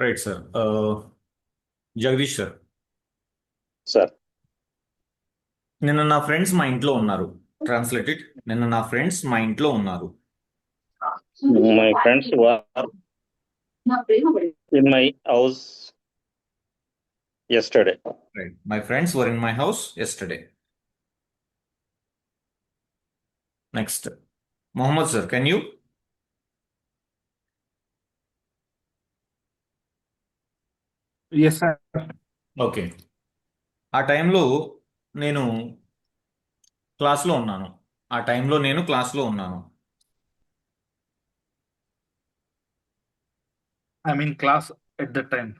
Right sir. Jagadish sir, sir నిన్న నా friends మా ఇంట్లో ఉన్నారు. ట్రాన్స్లేటెడ్. నిన్న నా ఫ్రెండ్స్ మా ఇంట్లో ఉన్నారు. My friends were in my house yesterday. Right. My friends were in my house yesterday. Next Mohammed sir, can you? Yes, sir. Okay. ఆ టైంలో నేను క్లాస్లో ఉన్నాను. ఆ టైంలో నేను క్లాస్లో ఉన్నాను. I'm in class at that time.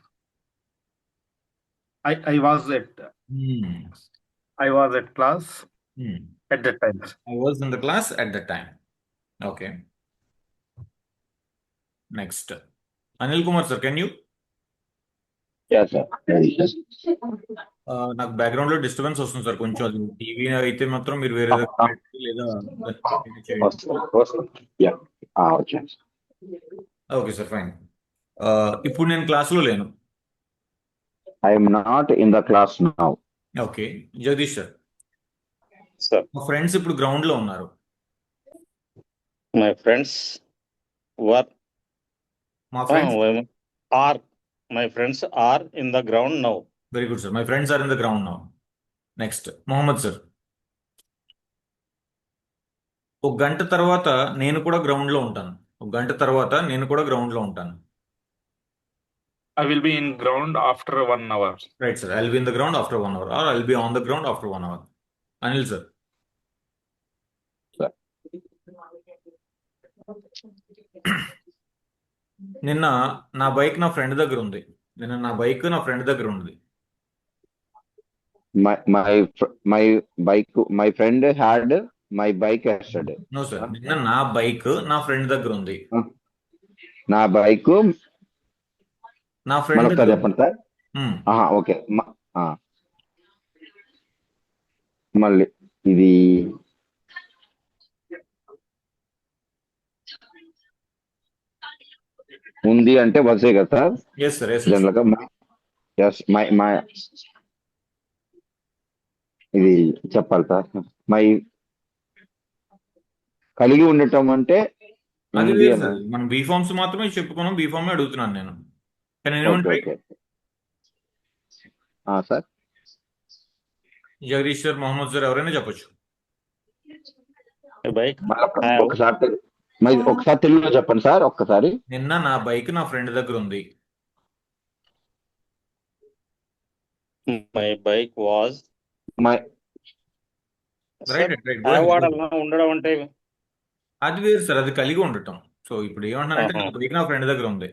I was at class at that time. I was in the class at the time. Okay. Next Anil Kumar sir, can you? Yeah, sir. నాకు బ్యాక్గ్రౌండ్ లో డిస్టర్బెన్స్ వస్తుంది సార్ కొంచెం. అది TV అయితే మాత్రం మీరు వేరే దగ్గర పెట్టి లేదా చేయండి. Yeah. వచ్చాను. Okay sir, fine. ఇప్పుడు నేను క్లాస్లో లేను. I am not in the class now. Okay. Jagadish sir, Sir, మా ఫ్రెండ్స్ ఇప్పుడు గ్రౌండ్ లో ఉన్నారు. my friends were మా ఫ్రెండ్స్ are my friends are in the ground now. Very good sir. My friends are in the ground now. Next Mohammed sir, ఒక గంట తర్వాత నేను కూడా గ్రౌండ్ లో ఉంటాను. ఒక గంట తర్వాత నేను కూడా గ్రౌండ్ లో ఉంటాను. I will be in ground after 1 hour. Right sir. I will be in the ground after 1 hour or I will be on the ground after 1 hour. Anil sir, Sir. నిన్న నా బైక్ నా ఫ్రెండ్ దగ్గర ఉంది. నిన్న నా bike నా friend దగ్గర ఉంది. My friend had my bike yesterday. No sir. నిన్న నా బైక్ నా ఫ్రెండ్ దగ్గర ఉంది. నా బైక్ నా ఫ్రెండ్ మరొకసారి చెప్పండి సార్. ఓకే. మళ్ళీ ఇది ఉంది అంటే వసే కదా sir yes sir. Yes general గా. ఎస్ మై ఇది చెప్పాలి సార్. మై కలిగి ఉండటం అంటే అది ఉంది వేరు అన్న. సార్. మనం బీ ఫార్మ్స్ మాత్రమే చెప్పుకున్నాం. బీ ఫార్మ్ అడుగుతున్నాను నేను. Okay okay sir. Jagadish sir, Mohammed sir, ఎవరైనా చెప్పొచ్చు. బైక్ ఒకసారి తెలుగులో చెప్పండి సార్ ఒక్కసారి. నిన్న నా బైక్ నా ఫ్రెండ్ దగ్గర ఉంది. My bike was right right. ఉండడం అంటే అది వేరు సార్. అది కలిగి ఉండటం. సో ఇప్పుడు ఏమంటున్నానంటే నా బైక్ నా ఫ్రెండ్ దగ్గర ఉంది.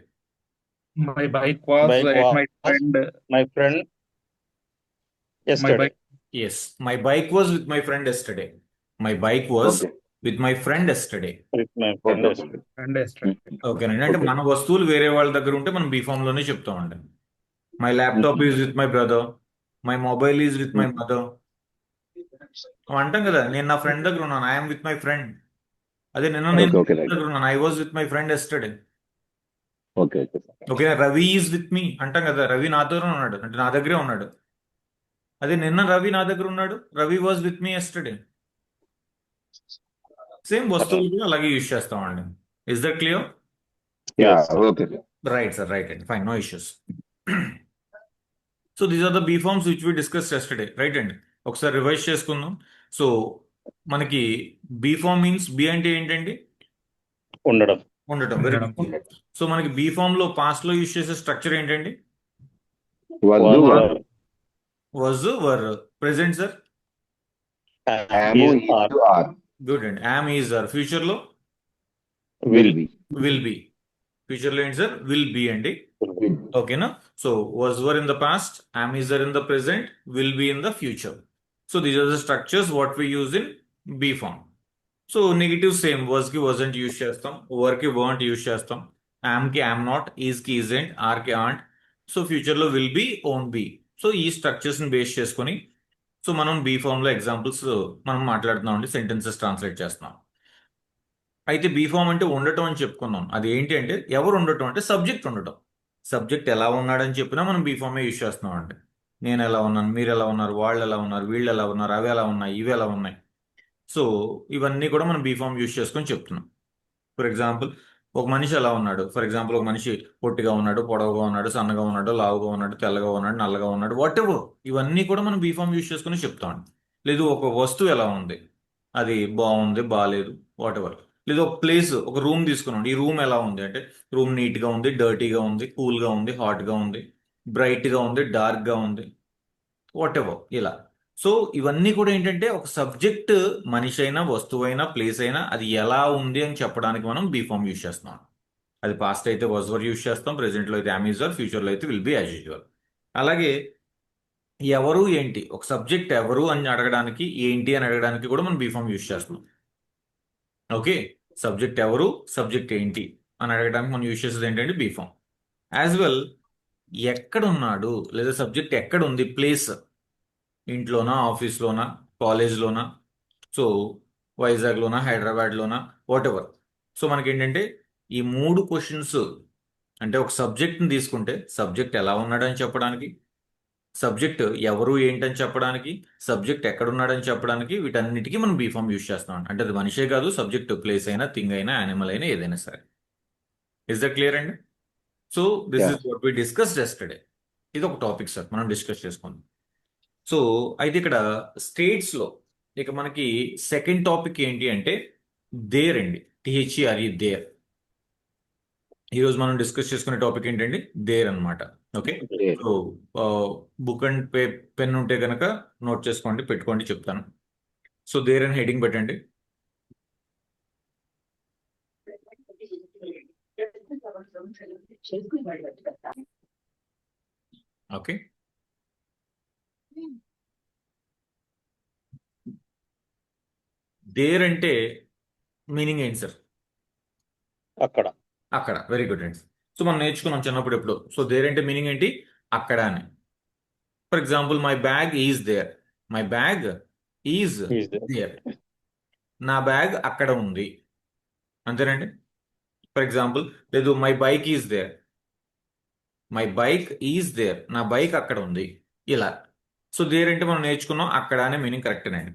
My bike was at my friend. My friend My bike. Yes, my bike was with my friend yesterday. My bike was with my friend yesterday. friend yesterday. ఓకేనండి. అంటే మన వస్తువులు వేరే వాళ్ళ దగ్గర ఉంటే మనం బీ ఫామ్ లోనే చెప్తామండి. My laptop is with my brother. My mobile is with my mother. అంటాం కదా, నేను నా ఫ్రెండ్ దగ్గర ఉన్నాను. I'm with my friend. అదే నిన్న నేను దగ్గర ఉన్నాను. I was with my friend yesterday. Okay. Ravi is with me అంటాం కదా. రవి నాతో ఉన్నాడు అంటే నా దగ్గరే ఉన్నాడు. అదే నిన్న రవి నా దగ్గర ఉన్నాడు. Ravi was with me yesterday. Same వస్తువులు కూడా అలాగే యూజ్ చేస్తామండి. Is that clear? Right sir. Right అండి. Fine. No issues. So these are the be forms which we discuss yesterday. Right అండి. ఒకసారి రివైజ్ చేసుకుందాం. సో మనకి బీ ఫార్మ్ మీన్స్, బి అంటే ఏంటండి? ఉండడం. Very good. సో మనకి బీ ఫార్మ్ లో పాస్ట్ లో యూజ్ చేసే స్ట్రక్చర్ ఏంటండి? was, were. Present sir? Good అండి. am, is, are. ఫ్యూచర్ లో విల్ will be. ఫ్యూచర్ లో ఏంటి సార్? will be అండి. ఓకేనా? So was, were in the past, am, is, are in the present, will be in the future. So these are the structures what we use in B form. So negative same. was కి wasn't use చేస్తాం. were కి weren't use చేస్తాం. am కి am not, is కి isn't, are కి aren't. So future లో will be, won't be. So ఈ structures ని బేస్ చేసుకొని సో మనం బీ ఫామ్ లో ఎగ్జాంపుల్స్ మనం మాట్లాడుతున్నాం అండి. సెంటెన్సెస్ ట్రాన్స్లేట్ చేస్తున్నాం. అయితే బీ ఫామ్ అంటే ఉండటం అని చెప్పుకున్నాం. అది ఏంటి అంటే ఎవరు ఉండటం అంటే సబ్జెక్ట్ ఉండటం. సబ్జెక్ట్ ఎలా ఉన్నాడని చెప్పినా మనం బీ ఫామే యూజ్ చేస్తున్నాం అండి. నేను ఎలా ఉన్నాను, మీరు ఎలా ఉన్నారు, వాళ్ళు ఎలా ఉన్నారు, వీళ్ళు ఎలా ఉన్నారు, అవి ఎలా ఉన్నాయి, ఇవి ఎలా ఉన్నాయి. సో ఇవన్నీ కూడా మనం బీ ఫామ్ యూజ్ చేసుకొని చెప్తున్నాం. ఫర్ ఎగ్జాంపుల్ ఒక మనిషి ఎలా ఉన్నాడు, ఫర్ ఎగ్జాంపుల్ ఒక మనిషి పొట్టిగా ఉన్నాడు, పొడవుగా ఉన్నాడు, సన్నగా ఉన్నాడు, లావుగా ఉన్నాడు, తెల్లగా ఉన్నాడు, నల్లగా ఉన్నాడు, వాట్ ఎవర్, ఇవన్నీ కూడా మనం బీ ఫామ్ యూజ్ చేసుకుని చెప్తామండి. లేదు ఒక వస్తువు ఎలా ఉంది, అది బాగుంది, బాగాలేదు, వాట్ ఎవర్. లేదు ఒక ప్లేస్, ఒక రూమ్ తీసుకున్నాం, ఈ రూమ్ ఎలా ఉంది అంటే రూమ్ నీట్గా ఉంది, డర్టీగా ఉంది, కూల్గా ఉంది, హాట్గా ఉంది, బ్రైట్గా ఉంది, డార్క్గా ఉంది, వాట్ ఎవర్ ఇలా. సో ఇవన్నీ కూడా ఏంటంటే ఒక సబ్జెక్ట్, మనిషి అయినా వస్తువు అయినా ప్లేస్ అయినా అది ఎలా ఉంది అని చెప్పడానికి మనం బీ ఫామ్ యూజ్ చేస్తున్నాం. అది పాస్ట్ అయితే వాజ్ వర్ యూజ్ చేస్తాం, ప్రెసెంట్లో అయితే యామ్ యూజ్ వర్, ఫ్యూచర్లో అయితే విల్ బి యాజ్ యూజువల్. అలాగే ఎవరు ఏంటి, ఒక సబ్జెక్ట్ ఎవరు అని అడగడానికి, ఏంటి అని అడగడానికి కూడా మనం బీ ఫామ్ యూజ్ చేస్తున్నాం. ఓకే, సబ్జెక్ట్ ఎవరు, సబ్జెక్ట్ ఏంటి అని అడగడానికి మనం యూజ్ చేసేది ఏంటంటే బీ ఫామ్. యాజ్ వెల్ ఎక్కడ ఉన్నాడు లేదా సబ్జెక్ట్ ఎక్కడ ఉంది, ప్లేస్, ఇంట్లోనా, ఆఫీస్లోనా, కాలేజ్లోనా, సో వైజాగ్లోనా, హైదరాబాద్లోనా, వాట్ ఎవర్. సో మనకి ఏంటంటే ఈ 3 క్వశ్చన్స్, అంటే ఒక సబ్జెక్ట్ని తీసుకుంటే సబ్జెక్ట్ ఎలా ఉన్నాడని చెప్పడానికి, సబ్జెక్ట్ ఎవరు ఏంటని చెప్పడానికి, సబ్జెక్ట్ ఎక్కడున్నాడని చెప్పడానికి, వీటన్నిటికీ మనం బీ ఫామ్ యూజ్ చేస్తాం. అంటే అది మనిషే కాదు, సబ్జెక్ట్ ప్లేస్ అయినా, థింగ్ అయినా, యానిమల్ అయినా, ఏదైనా సరే. ఇస్ దట్ క్లియర్ అండి? So this is what we discussed yesterday. ఇది ఒక టాపిక్ సార్, మనం డిస్కస్ చేసుకుందాం. సో అయితే ఇక్కడ స్టేట్స్లో ఇక మనకి సెకండ్ టాపిక్ ఏంటి అంటే దేర్ అండి, టిహెచ్ఈఆర్ఈ దేర్. ఈరోజు మనం డిస్కస్ చేసుకునే టాపిక్ ఏంటండి, దేర్ అన్నమాట. Okay, There. So book and pen ఉంటే కనుక నోట్ చేసుకోండి, పెట్టుకోండి, చెప్తాను. సో దేర్ అని హెడింగ్ పెట్టండి. ఓకే, దేర్ అంటే మీనింగ్ ఏంటి సార్? అక్కడ. అక్కడ. వెరీ గుడ్ అండి. సో మనం నేర్చుకున్నాం చిన్నప్పుడు ఎప్పుడు. సో దేర్ అంటే మీనింగ్ ఏంటి, అక్కడ అని. For example my bag is there, my bag is Is there. There, నా బ్యాగ్ అక్కడ ఉంది, అంతేనండి. ఫర్ ఎగ్జాంపుల్ లేదు my bike is there, my bike is there, నా బైక్ అక్కడ ఉంది, ఇలా. సో దేర్ అంటే మనం నేర్చుకున్నాం అక్కడ అనే మీనింగ్ కరెక్టేనండి.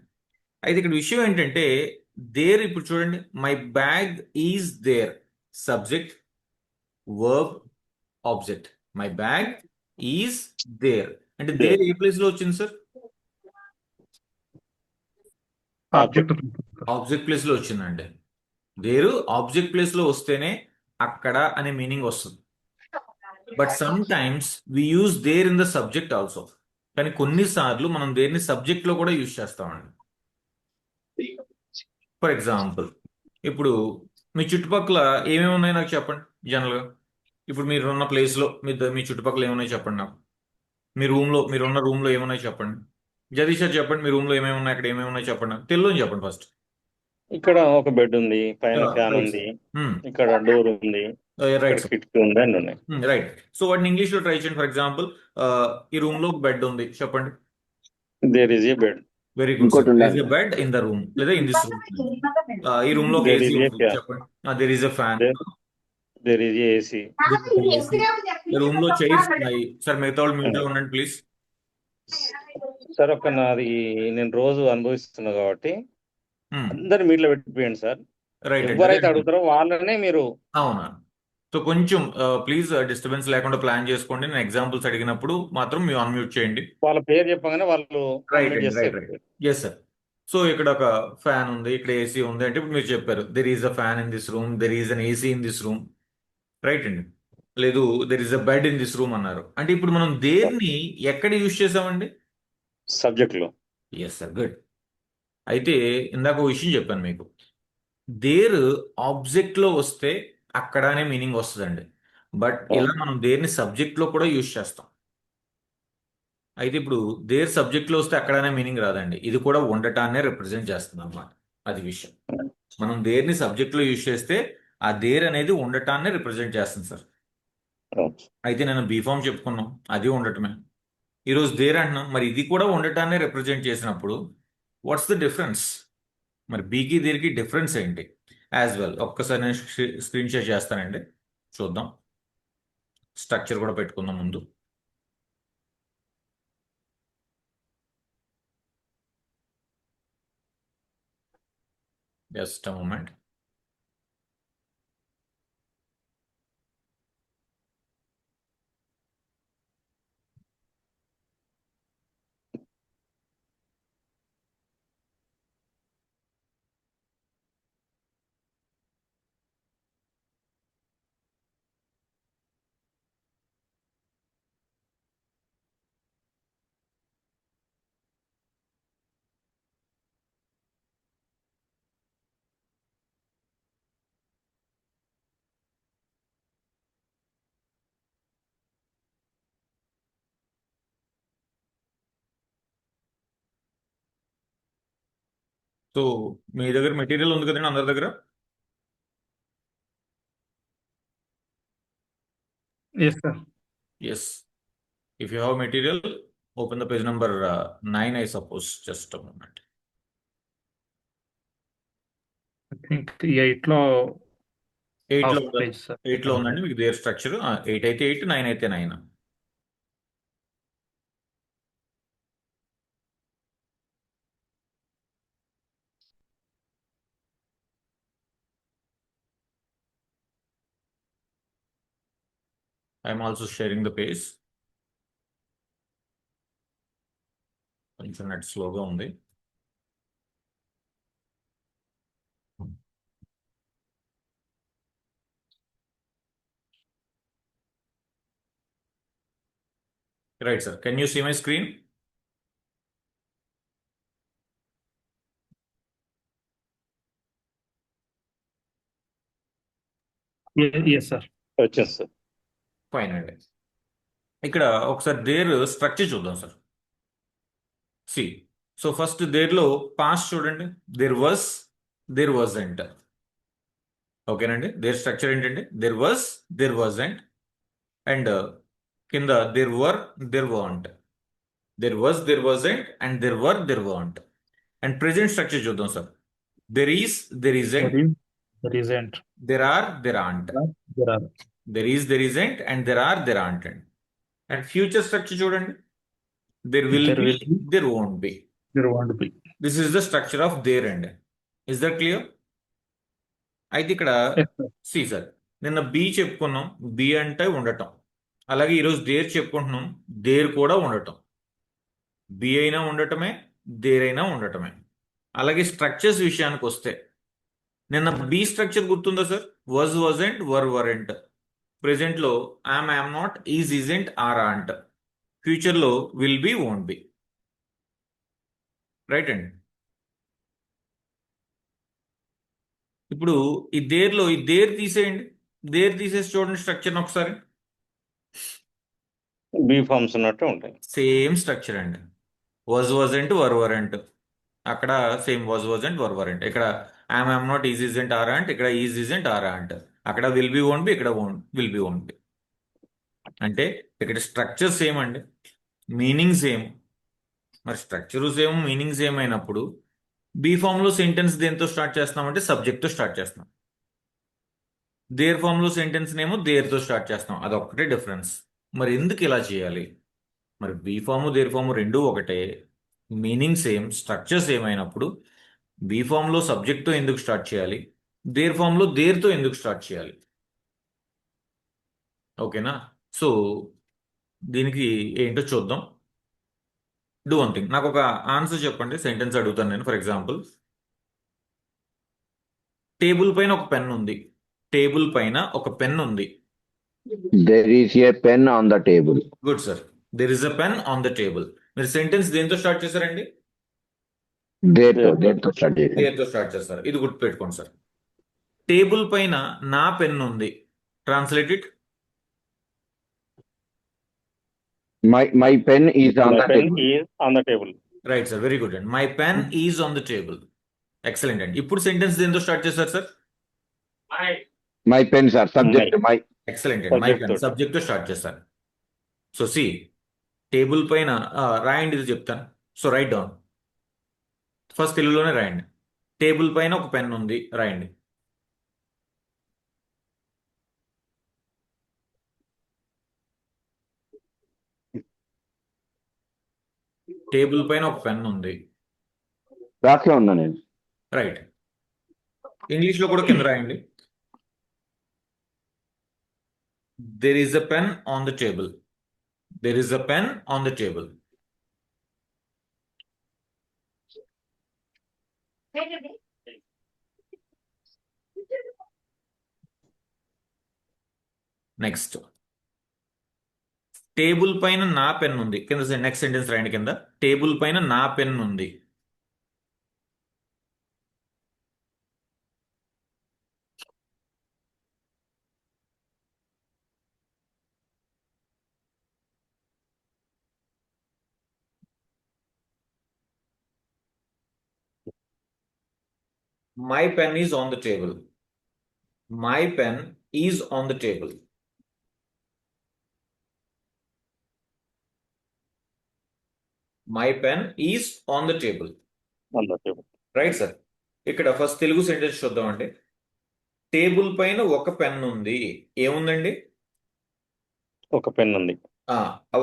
అయితే ఇక్కడ విషయం ఏంటంటే దేర్, ఇప్పుడు చూడండి, my bag is there, subject, verb, object. My bag is there అంటే దేర్ ఏ ప్లేస్ లో వచ్చింది సార్? Object. ఆబ్జెక్ట్ ప్లేస్ లో వచ్చిందండి. దేరు ఆబ్జెక్ట్ ప్లేస్ లో వస్తేనే అక్కడ అనే మీనింగ్ వస్తుంది. But sometimes we use there in the subject also. కానీ కొన్నిసార్లు మనం దేర్ని సబ్జెక్ట్ లో కూడా యూజ్ చేస్తామండి. ఫర్ ఎగ్జాంపుల్ ఇప్పుడు మీ చుట్టుపక్కల ఏమేమి ఉన్నాయి నాకు చెప్పండి జనరల్గా. ఇప్పుడు మీరున్న ప్లేస్లో మీ చుట్టుపక్కల ఏమున్నాయి చెప్పండి నాకు. మీరున్న రూమ్లో ఏమున్నాయి చెప్పండి. జగదీష్ సార్ చెప్పండి, మీ రూమ్లో ఏమేమి ఉన్నాయి, అక్కడ ఏమేమి ఉన్నాయి చెప్పండి నాకు. తెలుగులో చెప్పండి ఫస్ట్. ఇక్కడ ఒక బెడ్ ఉంది, పైన ఫ్యాన్ రైట్ ఉంది, సార్. ఇక్కడ డోర్ ఉంది, ఇక్కడ రైట్ సార్. కిటికీ ఉంది అని ఉన్నాయి. రైట్. సో వాటిని ఇంగ్లీష్లో ట్రై చేయండి. ఫర్ ఎగ్జాంపుల్ ఈ రూమ్లో ఒక బెడ్ ఉంది చెప్పండి. There is a bed. Very good sir. There is a bed in the room, లేదా ఇన్ దిస్ రూమ్. ఈ రూమ్ లో ఒక There ఏసీ is a ఉంది fan. చెప్పండి. There is a fan. There is a AC. Room లో chairs ఉన్నాయి sir. మిగతా వాళ్ళు మ్యూట్ లో ఉండండి ప్లీజ్. సార్ ఒక నాది నేను రోజు అనుభవిస్తున్నా కాబట్టి అందరు మీట్లో పెట్టిపోయండి సార్. రైట్. ఎవరైతే అడుగుతారో వాళ్ళనే మీరు. అవునా? సో కొంచెం ప్లీజ్ డిస్టర్బెన్స్ లేకుండా ప్లాన్ చేసుకోండి. నేను ఎగ్జాంపుల్స్ అడిగినప్పుడు మాత్రం మీరు అన్మ్యూట్ చేయండి. వాళ్ళ పేరు చెప్పగానే వాళ్ళు రైట్ unmute చేస్తే రైట్. Yes sir. సో ఇక్కడ ఒక ఫ్యాన్ ఉంది, ఇక్కడ ఏసీ ఉంది అంటే ఇప్పుడు మీరు చెప్పారు there is a fan in this room, there is an AC in this room, right అండి. లేదు there is a bed in this room అన్నారు. అంటే ఇప్పుడు మనం దేన్ని ఎక్కడ యూజ్ చేసామండి? సబ్జెక్ట్ లో. Yes sir, good. అయితే ఇందాక ఒక విషయం చెప్పాను మీకు, దేర్ ఆబ్జెక్ట్ లో వస్తే అక్కడ అనే మీనింగ్ వస్తుందండి. బట్ ఇలా మనం దేర్ని సబ్జెక్ట్ లో కూడా యూజ్ చేస్తాం. అయితే ఇప్పుడు దేర్ సబ్జెక్ట్ లో వస్తే అక్కడ అనే మీనింగ్ రాదండి, ఇది కూడా ఉండటాన్నే రిప్రజెంట్ చేస్తుంది అన్నమాట. అది విషయం. మనం దేర్ని సబ్జెక్ట్ లో యూజ్ చేస్తే ఆ దేర్ అనేది ఉండటాన్నే రిప్రజెంట్ చేస్తుంది సార్. అయితే నేను బీఫామ్ చెప్పుకున్నాం, అది ఉండటమే. ఈరోజు దేర్ అంటున్నాం, మరి ఇది కూడా ఉండటాన్నే రిప్రజెంట్ చేసినప్పుడు వాట్స్ ద డిఫరెన్స్? మరి బీకి దేర్కి డిఫరెన్స్ ఏంటి? యాజ్ వెల్ ఒక్కసారి నేను స్క్రీన్ షేర్ చేస్తానండి, చూద్దాం. స్ట్రక్చర్ కూడా పెట్టుకుందాం ముందు. Just a moment. సో మీ దగ్గర మెటీరియల్ ఉంది కదండి అందరి దగ్గర? Yes, sir. Yes. If you have material, open the page number 9, I suppose. Just a moment. I think 8 లో 8 లో half ఉందా? page, sir. 8 లో ఉందండి మీకు దేర్ స్ట్రక్చర్. 8 అయితే 8, 9 అయితే 9. I'm also sharing the page. కొంచెం నెట్ స్లోగా ఉంది. Right, sir. Can you see my screen? Yes, sir. వచ్చింది సార్. ఫైన్ అండి. ఇక్కడ ఒకసారి దేర్ స్ట్రక్చర్ చూద్దాం సార్. సి, సో ఫస్ట్ దేర్లో పాస్ట్ చూడండి. There was, there wasn't. ఓకేనండి. దేర్ స్ట్రక్చర్ ఏంటంటే there was, there wasn't, and కింద there were, there weren't. There was, there wasn't, and there were, there weren't. And present structure చూద్దాం sir. There is, there isn't, There isn't. There are, there aren't. There are. There is, there isn't, and there are, there aren't. And future structure చూడండి. There will There be, will be. There won't be. There won't be. This is the structure of there and. Is that clear? అయితే ఇక్కడ Yes, sir. సి sir, నిన్న be చెప్పుకున్నాం, be అంటే ఉండటం. అలాగే ఈరోజు దేర్ చెప్పుకుంటున్నాం, దేర్ కూడా ఉండటం. బి అయినా ఉండటమే, దేర్ అయినా ఉండటమే. అలాగే స్ట్రక్చర్స్ విషయానికి వస్తే నిన్న బి స్ట్రక్చర్ గుర్తుందా sir? Was, wasn't, were, weren't. Present లో I'm not, is, isn't, are, aren't. Future లో will be, won't be. Right అండి. ఇప్పుడు ఈ దేర్లో ఈ దేర్ తీసేయండి. దేర్ తీసేసి చూడండి స్ట్రక్చర్ ఒకసారి. బీ ఫార్మ్స్ ఉన్నట్టు ఉంటాయి. సేమ్ స్ట్రక్చర్ అండి. Was, wasn't, were, weren't. అక్కడ same was, wasn't, were, weren't. ఇక్కడ I'm not, is, isn't, are, aren't. ఇక్కడ ఈజ్, ఈజెంట్, ఆర్, ఆంట్. అక్కడ విల్ బి, వోంట్ బి. ఇక్కడ విల్ బి, వోంట్ బి. అంటే ఇక్కడ స్ట్రక్చర్ సేమ్ అండి, meaning same. మరి structure same, meaning same అయినప్పుడు be form లో సెంటెన్స్ దేంతో స్టార్ట్ చేస్తున్నామంటే సబ్జెక్ట్ తో స్టార్ట్ చేస్తున్నాం. దేర్ ఫామ్ లో సెంటెన్స్ నేమో దేర్ తో స్టార్ట్ చేస్తాం. అదొక్కటే డిఫరెన్స్. మరి ఎందుకు ఇలా చేయాలి? మరి బీ ఫామ్, దేర్ ఫామ్ రెండూ ఒకటే, మీనింగ్ సేమ్, స్ట్రక్చర్ సేమ్ అయినప్పుడు బీ ఫామ్ లో సబ్జెక్ట్ తో ఎందుకు స్టార్ట్ చేయాలి? దేర్ ఫామ్ లో దేర్ తో ఎందుకు స్టార్ట్ చేయాలి? ఓకేనా? సో దీనికి ఏంటో చూద్దాం. డూ వన్ థింగ్, నాకు ఒక ఆన్సర్ చెప్పండి. సెంటెన్స్ అడుగుతాను నేను. ఫర్ ఎగ్జాంపుల్, టేబుల్ పైన ఒక పెన్ ఉంది. టేబుల్ పైన ఒక పెన్ ఉంది. There is a pen on the table. Good sir. There is a pen on the table. మీరు సెంటెన్స్ దేంతో స్టార్ట్ చేశారండి? There to study. దేంతో స్టార్ట్ చేస్తారు. ఇది గుర్తుపెట్టుకోండి సార్. టేబుల్ పైన నా పెన్ ఉంది. Translate it. My pen is on the pen table. Is on the table. Right sir, very good అండి. My pen is on the table. Excellent అండి. ఇప్పుడు సెంటెన్స్ దేంతో స్టార్ట్ చేశారు sir? My pens are subject. My excellent అండి. My Subject pen తోటి. Subject తో start చేస్తారు. So C, table పైన రాయండి, ఇది చెప్తాను. So right down. ఫస్ట్ తెలుగులోనే రాయండి. టేబుల్ పైన ఒక పెన్ ఉంది, రాయండి. టేబుల్ పైన ఒక పెన్ ఉంది. రాసే ఉన్నా నేను. రైట్. ఇంగ్లీష్లో కూడా కింద రాయండి. There is a pen on the table. There is a pen on the table. Next, table పైన నా పెన్ ఉంది. కింద నెక్స్ట్ సెంటెన్స్ రాయండి. కింద టేబుల్ పైన నా పెన్ ఉంది. My pen is on the table. My pen is on the table. My pen is on the table. Right sir. ఇక్కడ ఫస్ట్ తెలుగు సెంటెన్స్ చూద్దామండి. టేబుల్ పైన ఒక పెన్ ఉంది. ఏముందండి? ఒక పెన్ ఉంది. ఆ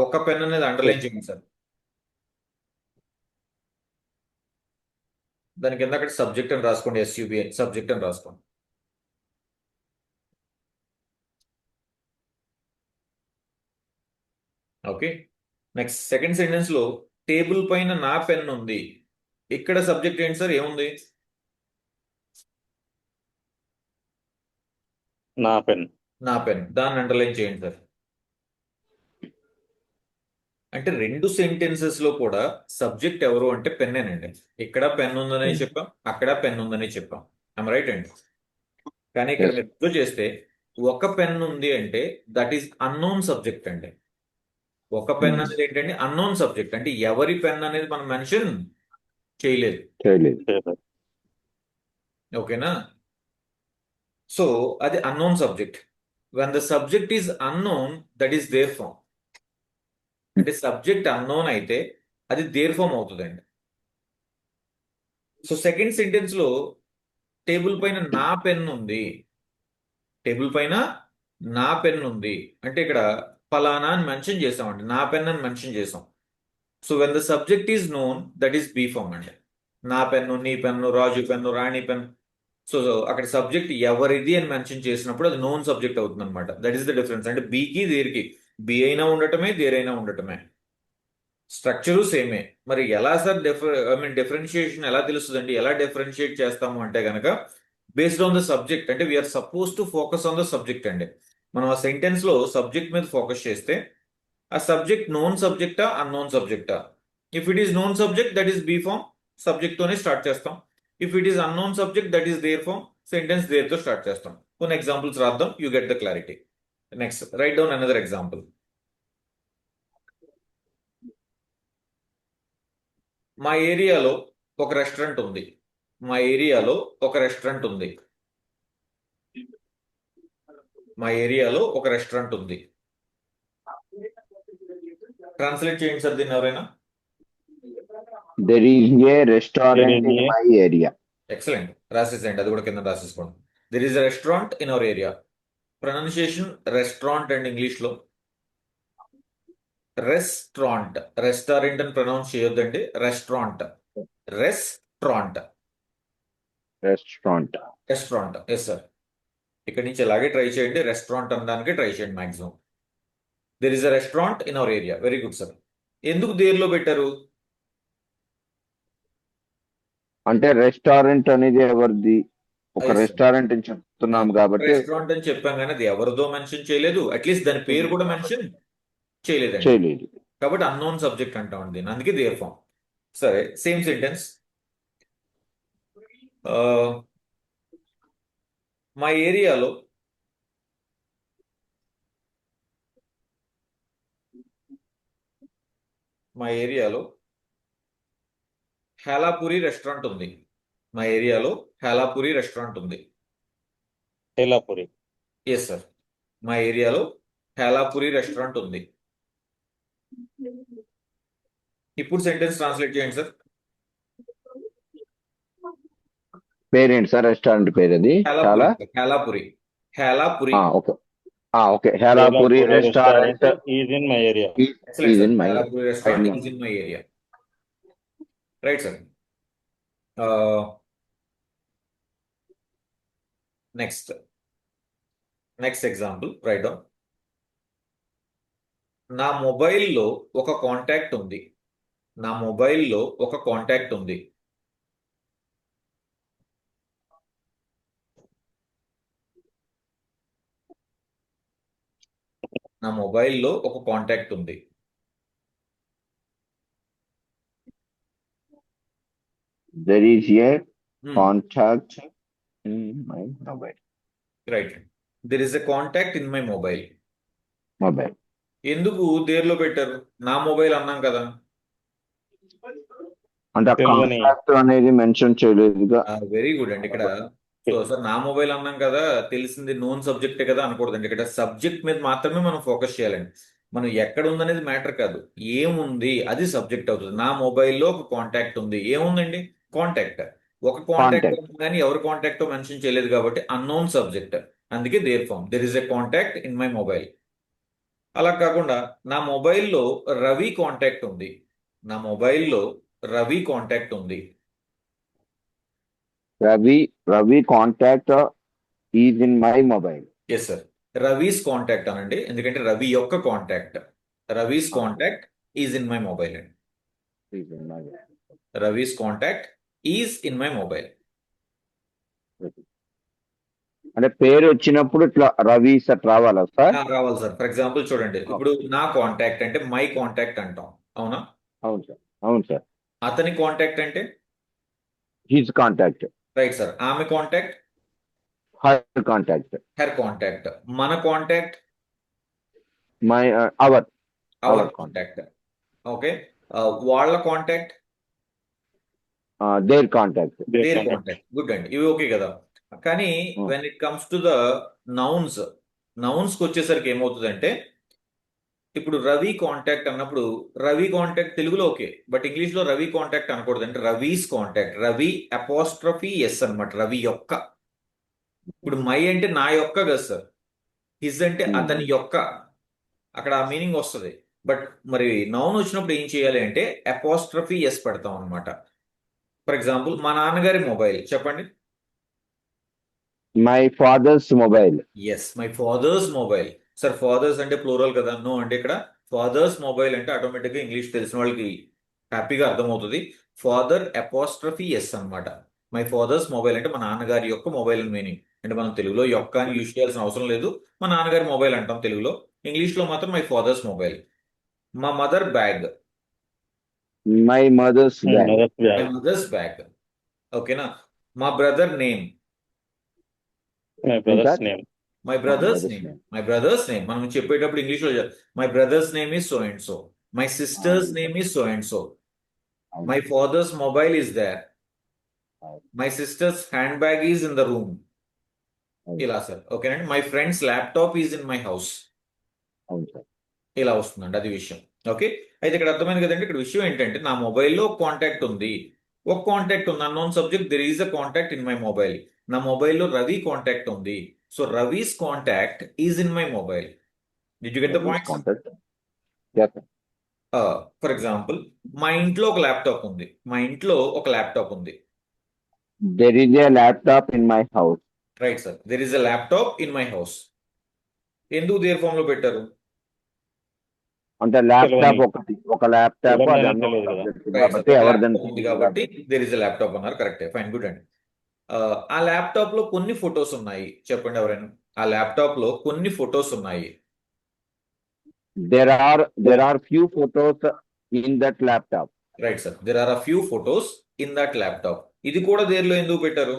ఒక పెన్ అనేది అండర్లైన్ చేయండి సార్. దాని కింద అక్కడ సబ్జెక్ట్ అని రాసుకోండి. SUB సబ్జెక్ట్ అని రాసుకోండి. ఓకే. నెక్స్ట్ సెకండ్ సెంటెన్స్ లో టేబుల్ పైన నా పెన్ ఉంది. ఇక్కడ సబ్జెక్ట్ ఏంటి సార్? ఏముంది? నా పెన్. నా పెన్. దాన్ని అండర్లైన్ చేయండి సార్. అంటే రెండు సెంటెన్సెస్ లో కూడా సబ్జెక్ట్ ఎవరు అంటే పెన్నేనండి. ఇక్కడ పెన్ ఉందని చెప్పాం, అక్కడ పెన్ ఉందని చెప్పాం. ఐమ్ రైట్ అండి. కానీ ఇక్కడ Yes. మీరు అబ్జర్వ్ చేస్తే ఒక పెన్ ఉంది అంటే దట్ ఈస్ అన్నోన్ సబ్జెక్ట్ అండి. ఒక పెన్ అనేది ఏంటంటే అన్నోన్ సబ్జెక్ట్. అంటే ఎవరి పెన్ అనేది మనం మెన్షన్ చేయలేదు. చేయలేదు. ఓకేనా? సో అది unknown subject. When the subject is unknown that is there form. అంటే సబ్జెక్ట్ అన్నోన్ అయితే అది దేర్ ఫామ్ అవుతుందండి. సో సెకండ్ సెంటెన్స్ లో టేబుల్ పైన నా పెన్ ఉంది. టేబుల్ పైన నా పెన్ ఉంది అంటే ఇక్కడ ఫలానా అని మెన్షన్ చేసామండి. నా పెన్ అని మెన్షన్ చేసాం. So when the subject is known that is be form అండి. నా పెన్ను, నీ pen, Raju pen, Rani pen. So అక్కడ సబ్జెక్ట్ ఎవరిది అని మెన్షన్ చేసినప్పుడు అది నోన్ సబ్జెక్ట్ అవుతుంది అనమాట. That is the difference. అంటే బీకి దేనికి, బి అయినా ఉండటమే, దేరైనా ఉండటమే. స్ట్రక్చరు సేమే. మరి ఎలా సార్ డిఫరెన్షియేషన్ ఎలా తెలుస్తుందండి? ఎలా డిఫరెన్షియేట్ చేస్తాము అంటే కనుక బేస్డ్ ఆన్ ద సబ్జెక్ట్. అంటే we are supposed to focus on the subject అండి. మనం ఆ సెంటెన్స్ లో సబ్జెక్ట్ మీద ఫోకస్ చేస్తే ఆ సబ్జెక్ట్ నోన్ సబ్జెక్టా, అన్నోన్ సబ్జెక్టా? If it is known subject that is be form, subject తోనే స్టార్ట్ చేస్తాం. If it is unknown subject that is there form, sentence there తో స్టార్ట్ చేస్తాం. కొన్ని ఎగ్జాంపుల్స్ రాద్దాం, you get the clarity. Next, write down another example. మా ఏరియాలో ఒక restaurant ఉంది. మా ఏరియాలో ఒక రెస్టారెంట్ ఉంది. మా ఏరియాలో ఒక రెస్టారెంట్ ఉంది. ట్రాన్స్లేట్ చేయండి సార్ దీన్ని ఎవరైనా. There is a restaurant in my area. Excellent. రాసేసేయండి, అది కూడా కింద రాసేసుకోండి. There is a restaurant in our area. Pronunciation restaurant and English లో రెస్టారెంట్. రెస్టారెంట్ అని ప్రొనౌన్స్ చేయొద్దండి. Restaurant. Restaurant. Restaurant. Restaurant. Yes sir. ఇక్కడ నుంచి అలాగే ట్రై చేయండి. రెస్టారెంట్ అనడానికి ట్రై చేయండి maximum. There is a restaurant in our area. Very good sir. ఎందుకు దేర్లో పెట్టారు? అంటే రెస్టారెంట్ అనేది ఎవరిది? ఒక Yes, sir. రెస్టారెంట్ అని చెప్తున్నాం కాబట్టి రెస్టారెంట్ అని చెప్పాం కానీ అది ఎవరిదో మెన్షన్ చేయలేదు. అట్లీస్ట్ దాని పేరు కూడా మెన్షన్ చేయలేదండి. చేయలేదు. కాబట్టి అన్నోన్ సబ్జెక్ట్ అంటాం దీన్ని. అందుకే దేర్ ఫామ్. సరే, సేమ్ సెంటెన్స్. మా ఏరియాలో హేలాపురి రెస్టారెంట్ ఉంది. మా ఏరియాలో హేలాపురి రెస్టారెంట్ ఉంది. హేలాపురి. Yes sir. మా ఏరియాలో హేలాపురి రెస్టారెంట్ ఉంది. ఇప్పుడు సెంటెన్స్ ట్రాన్స్లేట్ చేయండి సార్. పేరేంటి సార్ రెస్టారెంట్ పేరు? అది చాలా Helapuri. Helapuri. Okay. Okay. Helapuri restaurant is in my area. is in my Helapuri restaurant is in my area. Right sir. Next example write down. నా మొబైల్లో ఒక కాంటాక్ట్ ఉంది. నా మొబైల్లో ఒక కాంటాక్ట్ ఉంది. నా మొబైల్లో ఒక కాంటాక్ట్ ఉంది. There is a Hmm. contact in my mobile. Right. There is a contact in my mobile. Mobile. ఎందుకు దేర్లో పెట్టారు? నా మొబైల్ అన్నాం కదా. అంటే తెలియని కాంటాక్ట్ అనేది మెన్షన్ చేయలేదుగా. వెరీ గుడ్ అండి. ఇక్కడ సో సార్ నా మొబైల్ అన్నాం కదా, తెలిసింది నోన్ సబ్జెక్టే కదా అనకూడదండి. ఇక్కడ సబ్జెక్ట్ మీద మాత్రమే మనం ఫోకస్ చేయాలండి. మనం ఎక్కడ ఉందనేది మ్యాటర్ కాదు, ఏముంది అది సబ్జెక్ట్ అవుతుంది. నా మొబైల్లో ఒక కాంటాక్ట్ ఉంది. ఏముందండి? కాంటాక్ట్. ఒక కాంటాక్ట్ Contact. కానీ ఎవరి కాంటాక్ట్ మెన్షన్ చేయలేదు కాబట్టి అన్నోన్ సబ్జెక్ట్. అందుకే there form there is a contact in my mobile. అలా కాకుండా నా మొబైల్లో రవి కాంటాక్ట్ ఉంది. నా మొబైల్లో రవి కాంటాక్ట్ ఉంది. Ravi contact is in my mobile. Yes sir. Ravi's contact అనండి, ఎందుకంటే రవి యొక్క కాంటాక్ట్. Ravi's contact is in my mobile అండి. Is in my Ravi's contact is in my mobile. అంటే పేరు వచ్చినప్పుడు ఇట్లా రవి సార్ రావాలా సార్? రావాలి సార్. ఫర్ ఎగ్జాంపుల్ చూడండి, ఇప్పుడు నా కాంటాక్ట్ అంటే మై కాంటాక్ట్ అంటాం, అవునా? అవును సార్. అవును సార్. అతని కాంటాక్ట్ అంటే హిజ్ కాంటాక్ట్. Right sir. ఆమె contact her contact. Her contact. మన contact my our our contact. Okay. వాళ్ళ contact their contact. Their contact. Good అండి, ఇవి ఓకే కదా. కానీ when it comes to the nouns కి వచ్చేసరికి ఏమవుతుందంటే, ఇప్పుడు రవి కాంటాక్ట్ అన్నప్పుడు రవి కాంటాక్ట్ తెలుగులో ఓకే, బట్ ఇంగ్లీష్ లో రవి కాంటాక్ట్ అనకూడదు. అంటే Ravi's contact. Ravi apostrophe S అన్నమాట, రవి యొక్క. ఇప్పుడు మై అంటే నా యొక్క కదా సార్, హిజ్ అంటే అతని యొక్క, అక్కడ ఆ మీనింగ్ వస్తుంది. బట్ మరి నౌన్ వచ్చినప్పుడు ఏం చేయాలి అంటే అపోస్ట్రఫీ ఎస్ పెడతాం అనమాట. ఫర్ ఎగ్జాంపుల్ మా నాన్నగారి మొబైల్ చెప్పండి. My father's mobile. Yes, my father's mobile. Sir father's అంటే ప్లూరల్ కదా. నో అంటే ఇక్కడ ఫాదర్స్ మొబైల్ అంటే ఆటోమేటిక్ గా ఇంగ్లీష్ తెలిసిన వాళ్ళకి హ్యాపీగా అర్థమవుతుంది. ఫాదర్ అపోస్ట్రఫీ ఎస్ అన్నమాట. మై ఫాదర్స్ మొబైల్ అంటే మా నాన్నగారి యొక్క మొబైల్ అని మీనింగ్. అంటే మనం తెలుగులో యొక్క అని యూజ్ చేయాల్సిన అవసరం లేదు. మా నాన్నగారి మొబైల్ అంటాం తెలుగులో. ఇంగ్లీష్ లో మాత్రం మై ఫాదర్స్ మొబైల్. మా mother bag. My mother's bag. My mother's bag. ఓకేనా. మా brother name. My brother's name. My brother's name. My brother's name మనం చెప్పేటప్పుడు ఇంగ్లీష్ లో my brother's name is so and so. My sister's name is so and so. My father's mobile is there. My sister's hand bag is in the room. ఇలా sir. ఓకేనండి. My friend's laptop is in my house. అవును sir. ఇలా వస్తుందండి, అది విషయం. Okay. అయితే ఇక్కడ అర్థమైంది కదండి. ఇక్కడ విషయం ఏంటంటే నా మొబైల్లో ఒక కాంటాక్ట్ ఉంది. ఒక కాంటాక్ట్ ఉంది, unknown subject. There is a contact in my mobile. నా మొబైల్లో రవి కాంటాక్ట్ ఉంది. So Ravi's contact is in my mobile. Did you get the point? Contact. yes sir. For example మా ఇంట్లో ఒక ల్యాప్టాప్ ఉంది. మా ఇంట్లో ఒక ల్యాప్టాప్ ఉంది. There is a laptop in my house. Right sir. There is a laptop in my house. ఎందుకు there form లో పెట్టారు? అంటే ల్యాప్టాప్ తెలియని. ఒకటి, ఒక ల్యాప్టాప్ తెలియని అది తెలియదు కదా. కాబట్టి ఎవరిదని ఉంది కాబట్టి దేర్ ఇస్ అ ల్యాప్టాప్ అన్నారు. కరెక్టే, ఫైన్, గుడ్ అండి. ఆ ల్యాప్టాప్ లో కొన్ని ఫొటోస్ ఉన్నాయి. చెప్పండి ఎవరైనా. ఆ ల్యాప్టాప్ లో కొన్ని ఫొటోస్ ఉన్నాయి. there are few photos in that laptop. Right sir. There are a few photos in that laptop. ఇది కూడా దేర్లో ఎందుకు పెట్టారు?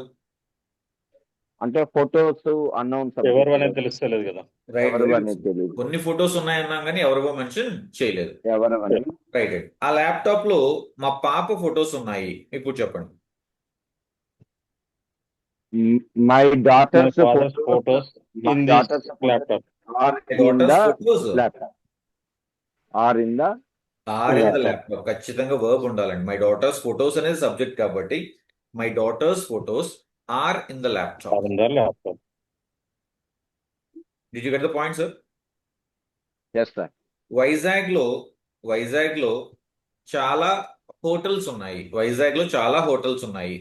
అంటే ఫొటోస్ అన్నౌన్ ఎవరు అనేది తెలుస్తలేదు కదా. రైట్. ఎవరు అనేది తెలియదు. కొన్ని ఫొటోస్ ఉన్నాయన్నాం కానీ ఎవరివో మెన్షన్ చేయలేదు. ఎవరు అని రైట్. ఆ ల్యాప్టాప్ లో మా పాప ఫొటోస్ ఉన్నాయి. ఇప్పుడు చెప్పండి. My daughters fathers photos in this laptop. are in the laptop. Are in the laptop. ఖచ్చితంగా వర్బ్ ఉండాలండి. మై డాటర్స్ ఫొటోస్ అనేది సబ్జెక్ట్ కాబట్టి my daughters photos are in the laptop. Laptop. Did you get the point sir? yes sir. Vizag లో చాలా hotels ఉన్నాయి. వైజాగ్ లో చాలా hotels ఉన్నాయి.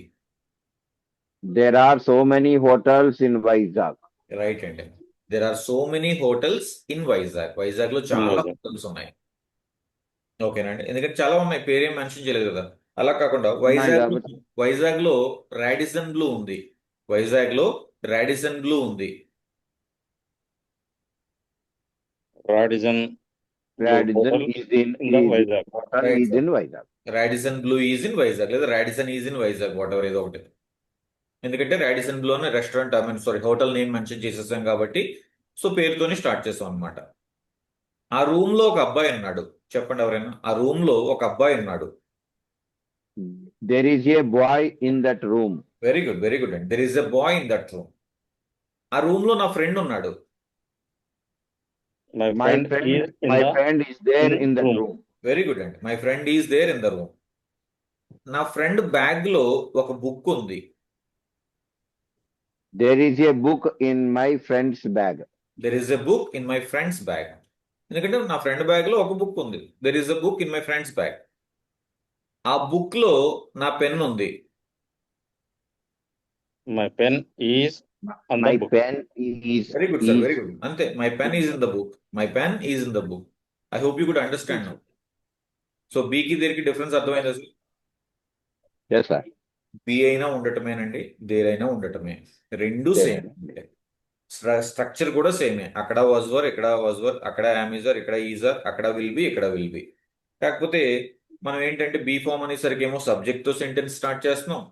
There are so many hotels in Vizag. Right అండి. There are so many hotels in Vizag. Vizag లో చాలా Vizag. Hotels ఉన్నాయి. ఓకేనండి, ఎందుకంటే చాలా ఉన్నాయి, పేరేం మెన్షన్ చేయలేదు కదా. అలా కాకుండా కాబట్టి వైజాగ్ లో రాడిసన్ బ్లూ ఉంది. వైజాగ్ లో రాడిసన్ బ్లూ ఉంది. Radisson Radisson Hotel is in in the Vizag. hotel Right, is sir. in Vizag. Radisson Blu is in Vizag, లేదా Radisson is in Vizag, whatever ఏదో ఒకటి. ఎందుకంటే రాడిసన్ బ్లూ అనే రెస్టారెంట్ హోటల్ నేమ్ మెన్షన్ చేసేసాం కాబట్టి, so పేరుతోనే start చేసాం అనమాట. ఆ రూమ్ లో ఒక అబ్బాయి ఉన్నాడు. చెప్పండి ఎవరైనా. ఆ రూమ్ లో ఒక అబ్బాయి ఉన్నాడు. There is a boy in that room. Very good, very good అండి. There is a boy in that room. ఆ రూమ్ లో నా ఫ్రెండ్ ఉన్నాడు. My My friend friend, is in my the friend is there in in that room. room. Very good అండి. My friend is there in the room. నా friend bag లో ఒక book ఉంది. There is a book in my friend's bag. There is a book in my friends bag. ఎందుకంటే నా friend bag లో ఒక book ఉంది. There is a book in my friends bag. ఆ బుక్ లో నా పెన్ ఉంది. My pen is on My the book. pen is very good sir, very good. అంతే, my pen is in the book. My pen is in the book. I hope you could understand now. So బీకి దేనికి difference అర్థమైంది అసలు? yes sir. B అయినా ఉండటమేనండి, there అయినా ఉండటమే, రెండు There. Same. Structure కూడా సేమే. అక్కడ వాజ్ వర్, ఇక్కడ వాజ్ వర్, అక్కడ యామిజర్, ఇక్కడ ఈజర్, అక్కడ విల్ బి, ఇక్కడ విల్ బి. కాకపోతే మనం ఏంటంటే బీ ఫామ్ అనేసరికి ఏమో సబ్జెక్ట్ తో సెంటెన్స్ స్టార్ట్ చేస్తున్నాం,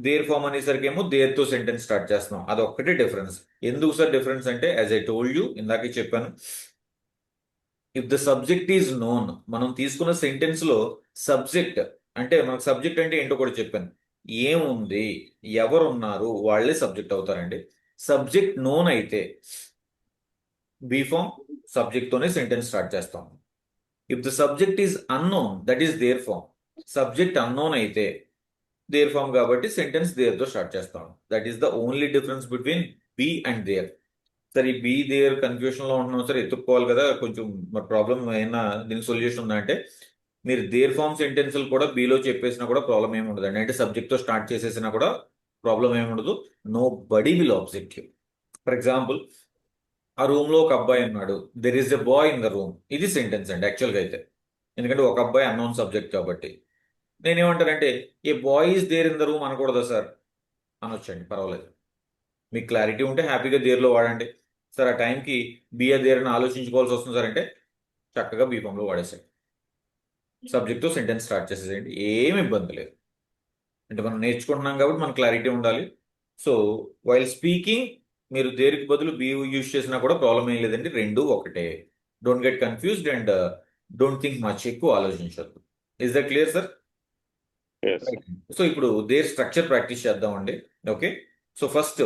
దేర్ ఫామ్ అనేసరికి ఏమో దేర్ తో సెంటెన్స్ స్టార్ట్ చేస్తున్నాం. అదొక్కటే డిఫరెన్స్. ఎందుకు సార్ డిఫరెన్స్ అంటే, యాజ్ ఐ టోల్డ్ యూ, ఇందాకే చెప్పాను, if the subject is known, మనం తీసుకున్న సెంటెన్స్ లో సబ్జెక్ట్ అంటే, మనకు సబ్జెక్ట్ అంటే ఏంటో కూడా చెప్పాను. ఏముంది, ఎవరున్నారు, వాళ్ళే సబ్జెక్ట్ అవుతారండి. సబ్జెక్ట్ నోన్ అయితే బీ ఫామ్, సబ్జెక్ట్ తోనే సెంటెన్స్ స్టార్ట్ చేస్తాం. If the subject is unknown, that is there form. Subject unknown అయితే దేర్ ఫామ్ కాబట్టి సెంటెన్స్ దేర్ తో స్టార్ట్ చేస్తాం. That is the only difference between be and there. సరే, ఈ be there confusion లో ఉంటున్నాం సరే, ఎత్తుక్కోవాలి కదా కొంచెం. మరి ప్రాబ్లం అయినా దీనికి సొల్యూషన్ ఉందా అంటే, మీరు దేర్ ఫామ్ సెంటెన్స్ కూడా బీలో చెప్పేసినా కూడా ప్రాబ్లం ఏమి ఉండదండి. అంటే సబ్జెక్ట్ తో స్టార్ట్ చేసేసినా కూడా ప్రాబ్లం ఏమి ఉండదు. Nobody will object you. For example, ఆ రూమ్ లో ఒక అబ్బాయి ఉన్నాడు. There is a boy in the room. ఇది సెంటెన్స్ అండి యాక్చువల్గా అయితే, ఎందుకంటే ఒక అబ్బాయి అన్నోన్ సబ్జెక్ట్ కాబట్టి. నేనేమంటానంటే, a boy is there in the room అనకూడదా సార్? అనొచ్చండి, పర్వాలేదు. మీకు క్లారిటీ ఉంటే హ్యాపీగా దేర్లో వాడండి. సార్ ఆ టైంకి బిఏ దేర్ అని ఆలోచించుకోవాల్సి వస్తుంది సార్ అంటే, చక్కగా బీఫామ్లో వాడేసాడు. సబ్జెక్ట్తో సెంటెన్స్ స్టార్ట్ చేసేసేయండి, ఏమి ఇబ్బంది లేదు. అంటే మనం నేర్చుకుంటున్నాం కాబట్టి మనకు క్లారిటీ ఉండాలి. సో వైల్ స్పీకింగ్ మీరు దేనికి బదులు బీ యూజ్ చేసినా కూడా ప్రాబ్లం ఏం లేదండి, రెండు ఒకటే. Don't get confused and don't think much, ఎక్కువ ఆలోచించద్దు. Is that clear sir? Yes. So ఇప్పుడు దేర్ స్ట్రక్చర్ ప్రాక్టీస్ చేద్దామండి. Okay, so first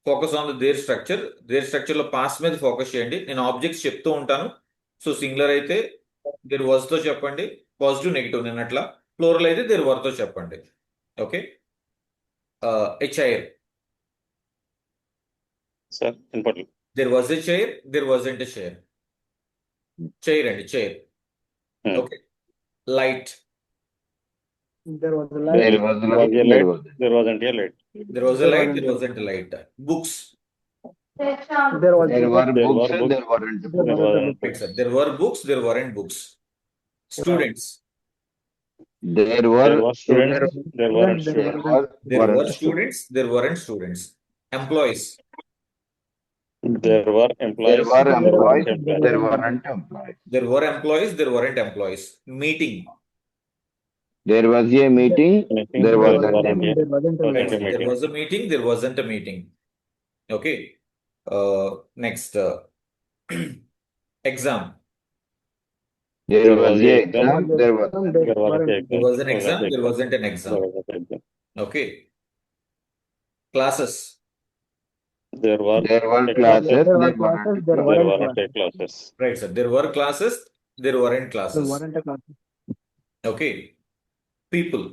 focus on the there structure. There structure లో పాస్ట్ మీద ఫోకస్ చేయండి. నేను ఆబ్జెక్ట్స్ చెప్తూ ఉంటాను. సో సింగులర్ అయితే దేర్ వాజ్ తో చెప్పండి, పాజిటివ్ నెగిటివ్ నిన్నట్లా. ప్లూరల్ అయితే దేర్ వర్ తో చెప్పండి. Okay, a chair. Sir, important. There was a chair, there wasn't a chair. Chair అండి, chair. Okay, light. There was a There light. was Was light. a There light. was. There wasn't a light. There was a light, there wasn't a light. Books. There was There were There books. were books. There weren't There books. There wasn't a wasn't. Right, sir. There were books, there weren't books. Students. There were There were students. There weren't There students. There were weren't students, there weren't students. Employees. There were employees. There were There employees. weren't There employees. weren't employees. There were employees, there weren't employees. Meeting. There was a meeting. Meeting. There There wasn't a wasn't a meeting. There wasn't a wasn't Right. a There meeting. was a meeting, there wasn't a meeting. Okay. Next. Exam. There was a exam. There was. There wasn't a There was an exam, there wasn't an There exam. wasn't an exam. Okay. Classes. There were There were a classes. There were There classes, weren't there There weren't weren't a classes. Right, sir. There were classes, there weren't There classes. weren't a class. Okay. People.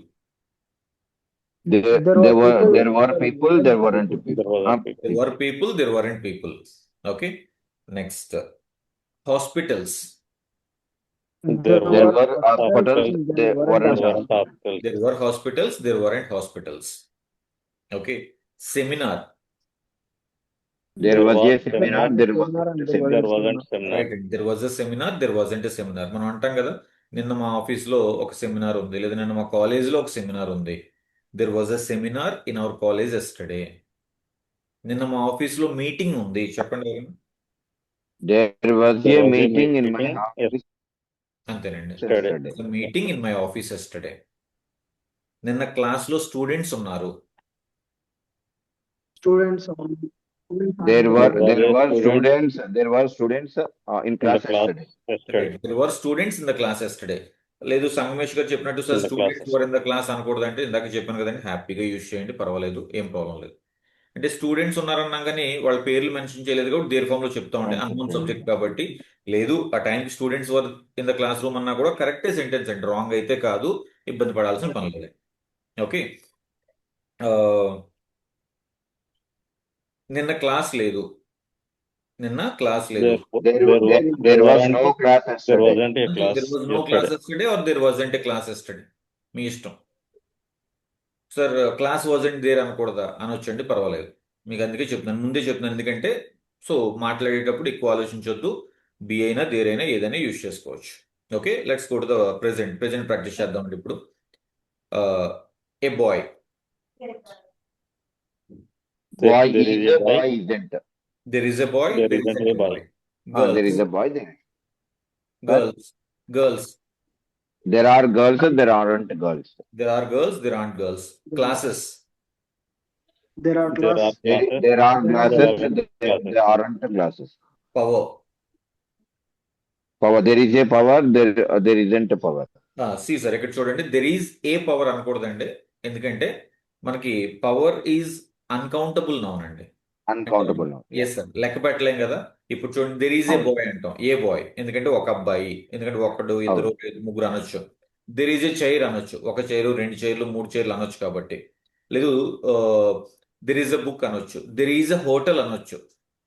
There There were were. people. There were people. There weren't people. There wasn't people. There were people, there weren't people. Okay. Next. Hospitals. There There were were hospitals, and there there weren't weren't there hospitals. were hospitals. hospitals. There were hospitals, there weren't hospitals. Okay. Seminar. There was a seminar. seminar, there Seminar and wasn't a there There seminar. wasn't seminar. Right. There was a seminar, there wasn't a seminar. మనం అంటాం కదా, నిన్న మా ఆఫీస్లో ఒక seminar ఉంది, లేదా నిన్న మా కాలేజ్లో ఒక సెమినార్ ఉంది. There was a seminar in our college yesterday. నిన్న మా ఆఫీస్లో మీటింగ్ ఉంది, చెప్పండి ఎవరైనా. There was There a was a meeting in my meeting office అంతేనండి. yesterday. Meeting in my office yesterday. నిన్న క్లాస్లో స్టూడెంట్స్ ఉన్నారు. Students. There There were students in in the class class yesterday. yesterday. There were students in the class yesterday. లేదు సంగమేష్ గారు చెప్పినట్టు sir In the students classes. Were in the class అనకూడదంటే, ఇందాక చెప్పాను కదండి, హ్యాపీగా యూజ్ చేయండి, పర్వాలేదు, ఏం ప్రాబ్లం లేదు. అంటే స్టూడెంట్స్ ఉన్నారన్నాగానే వాళ్ళ పేర్లు మెన్షన్ చేయలేదు కాబట్టి దేర్ ఫామ్ లో చెప్తామండి, అన్నోన్ సబ్జెక్ట్ కాబట్టి. లేదు ఆ టైంకి students were in the class room అన్నా కూడా కరెక్టే సెంటెన్స్ అండి, రాంగ్ అయితే కాదు, ఇబ్బంది పడాల్సిన పని లేదు. ఓకే. నిన్న క్లాస్ లేదు. నిన్న క్లాస్ లేదు. There was no class There yesterday. wasn't a class There was no class yesterday. yesterday or there wasn't a class yesterday. మీ ఇష్టం. సార్ క్లాస్ వాజంట్ దేర్ అనకూడదా అనొచ్చండి, పర్వాలేదు. మీకు అందుకే చెప్తున్నాను, ముందే చెప్తున్నాను. ఎందుకంటే సో మాట్లాడేటప్పుడు ఎక్కువ ఆలోచించొద్దు. బి అయినా దేర్ అయినా ఏదైనా యూజ్ చేసుకోవచ్చు. Okay, let's go to the present practice చేద్దామండి ఇప్పుడు. ఏ bye. Boy There is is a a boy boy. isn't. There is a boy, There there isn't isn't a a boy. boy. There is Girls, a boy there. girls. There are girls, there aren't girls. There are girls, there aren't girls. Classes. There are There are classes. classes. There are classes, classes. there aren't classes. Power. Power, there is a power, there isn't a power. See sir, ఇక్కడ చూడండి, there is a power అనకూడదండి, ఎందుకంటే మనకి power is uncountable noun అండి. Uncountable now. Yes sir, లెక్క పెట్టలేం కదా. ఇప్పుడు చూడండి, దెర్ ఈజ్ ఏ బాయ్ అంటాం, ఏ బాయ్, ఎందుకంటే ఒక అబ్బాయి, ఎందుకంటే ఒకడు, ఇద్దరు, ముగ్గురు అనొచ్చు. దెర్ ఈజ్ ఏ చైర్ అనొచ్చు, ఒక చైరు, రెండు చైర్లు, మూడు చైర్లు అనొచ్చు కాబట్టి. లేదు దెర్ ఈజ్ ఎ బుక్ అనొచ్చు, దెర్ ఈజ్ ఎ హోటల్ అనొచ్చు,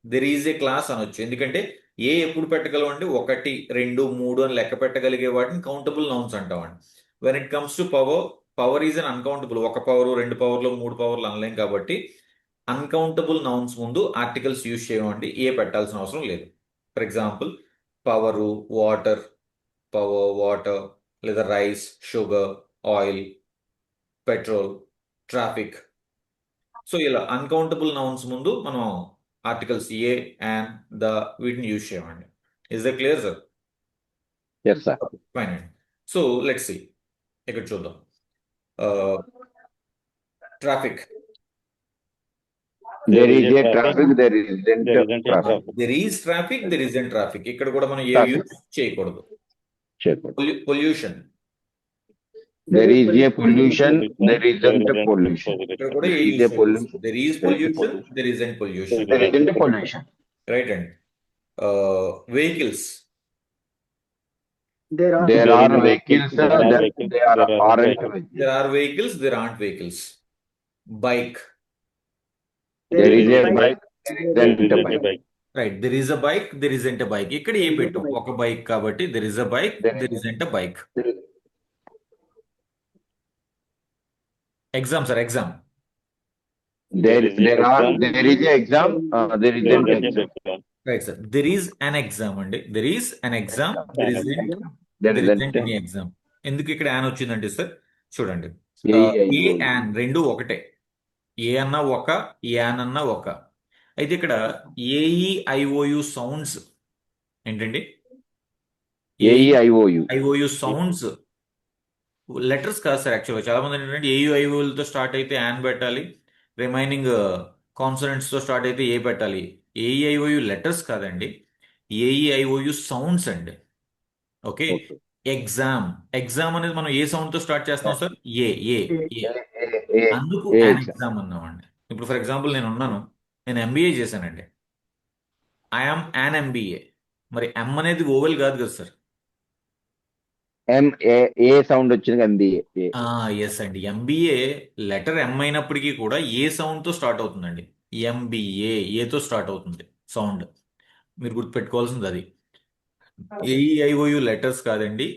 దెర్ ఈజ్ ఏ క్లాస్ అనొచ్చు. ఎందుకంటే ఏ ఎప్పుడు పెట్టగలం అంటే 1, 2, 3 అని లెక్క పెట్టగలిగే వాటిని కౌంటబుల్ నౌన్స్ అంటామండి. When it comes to power is an uncountable. 1 power, 2 పవర్లు, 3 పవర్లు అనలేం కాబట్టి అన్కౌంటబుల్ నౌన్స్ ముందు ఆర్టికల్స్ యూజ్ చేయమండి, ఏ పెట్టాల్సిన అవసరం లేదు. ఫర్ ఎగ్జాంపుల్ పవరు, వాటర్, లేదా rice, sugar, oil, petrol, traffic. So ఇలా అన్కౌంటబుల్ నౌన్స్ ముందు మనం ఆర్టికల్స్ ఏ, అండ్, ద, వీటిని యూజ్ చేయమండి. Is the clear sir? Yes, sir. Fine అండి. సో లెట్స్ సి, ఇక్కడ చూద్దాం. Traffic. There is a traffic, there isn't There isn't a traffic. traffic. There is traffic, there isn't traffic. ఇక్కడ కూడా మనం ఏ Traffic. Use చేయకూడదు. Check. Pollution. There is a pollution, there isn't a pollution. ఇక్కడ కూడా There A is use a pollution, చేయకూడదు. There is pollution, there isn't pollution. there isn't a pollution. Right అండి. Vehicles. There are There are vehicles, There are there vehicles, there there are aren't vehicles. vehicles. There are vehicles, there aren't vehicles. Bike. There is a bike, There there isn't a isn't a bike. bike. Right, there is a bike, there isn't a bike. ఇక్కడ ఏ పెట్టాం, ఒక bike కాబట్టి there is a bike, there isn't a bike. Exam sir, exam. There is a exam, there There isn't isn't exam. a exam. Right sir, there is an exam అండి. There is an exam, there isn't There isn't any exam. ఎందుకు ఇక్కడ an వచ్చిందంటే sir, చూడండి, A, A, an రెండు ఒకటే. ఏ అన్న ఒక, an అన్న ఒక. అయితే ఇక్కడ ఏఈఐఓయు సౌండ్స్ ఏంటండి? AEIOU. ఐఓయు సౌండ్స్ లెటర్స్ కాదు సార్. యాక్చువల్గా చాలా మంది ఏంటంటే ఏయుఐఓలతో స్టార్ట్ అయితే యాన్ పెట్టాలి, రిమైనింగ్ కాన్సనెంట్స్ తో స్టార్ట్ అయితే ఏ పెట్టాలి. ఏఈఐఓయు లెటర్స్ కాదండి, ఏఈఐఓయు సౌండ్స్ అండి. ఓకే. ఎగ్జామ్ అనేది మనం ఏ సౌండ్ తో స్టార్ట్ చేస్తాం సార్? ఏ ఏ ఏ. అందుకు ఏ యాన్ exam. ఎగ్జామ్ అన్నామండి. ఇప్పుడు ఫర్ ఎగ్జాంపుల్ నేను ఎంబీఏ చేశానండి. I'm an MBA. మరి ఎం అనేది ఓవెల్ కాదు కదా సార్. A sound వచ్చింది MBA. ఎస్ అండి, ఎంబీఏ లెటర్ ఎం అయినప్పటికీ కూడా ఏ సౌండ్ తో స్టార్ట్ అవుతుందండి. ఎంబీఏ ఏతో స్టార్ట్ అవుతుంది సౌండ్. మీరు గుర్తుపెట్టుకోవాల్సింది అది. ఏఈఐఓయు లెటర్స్ కాదండి,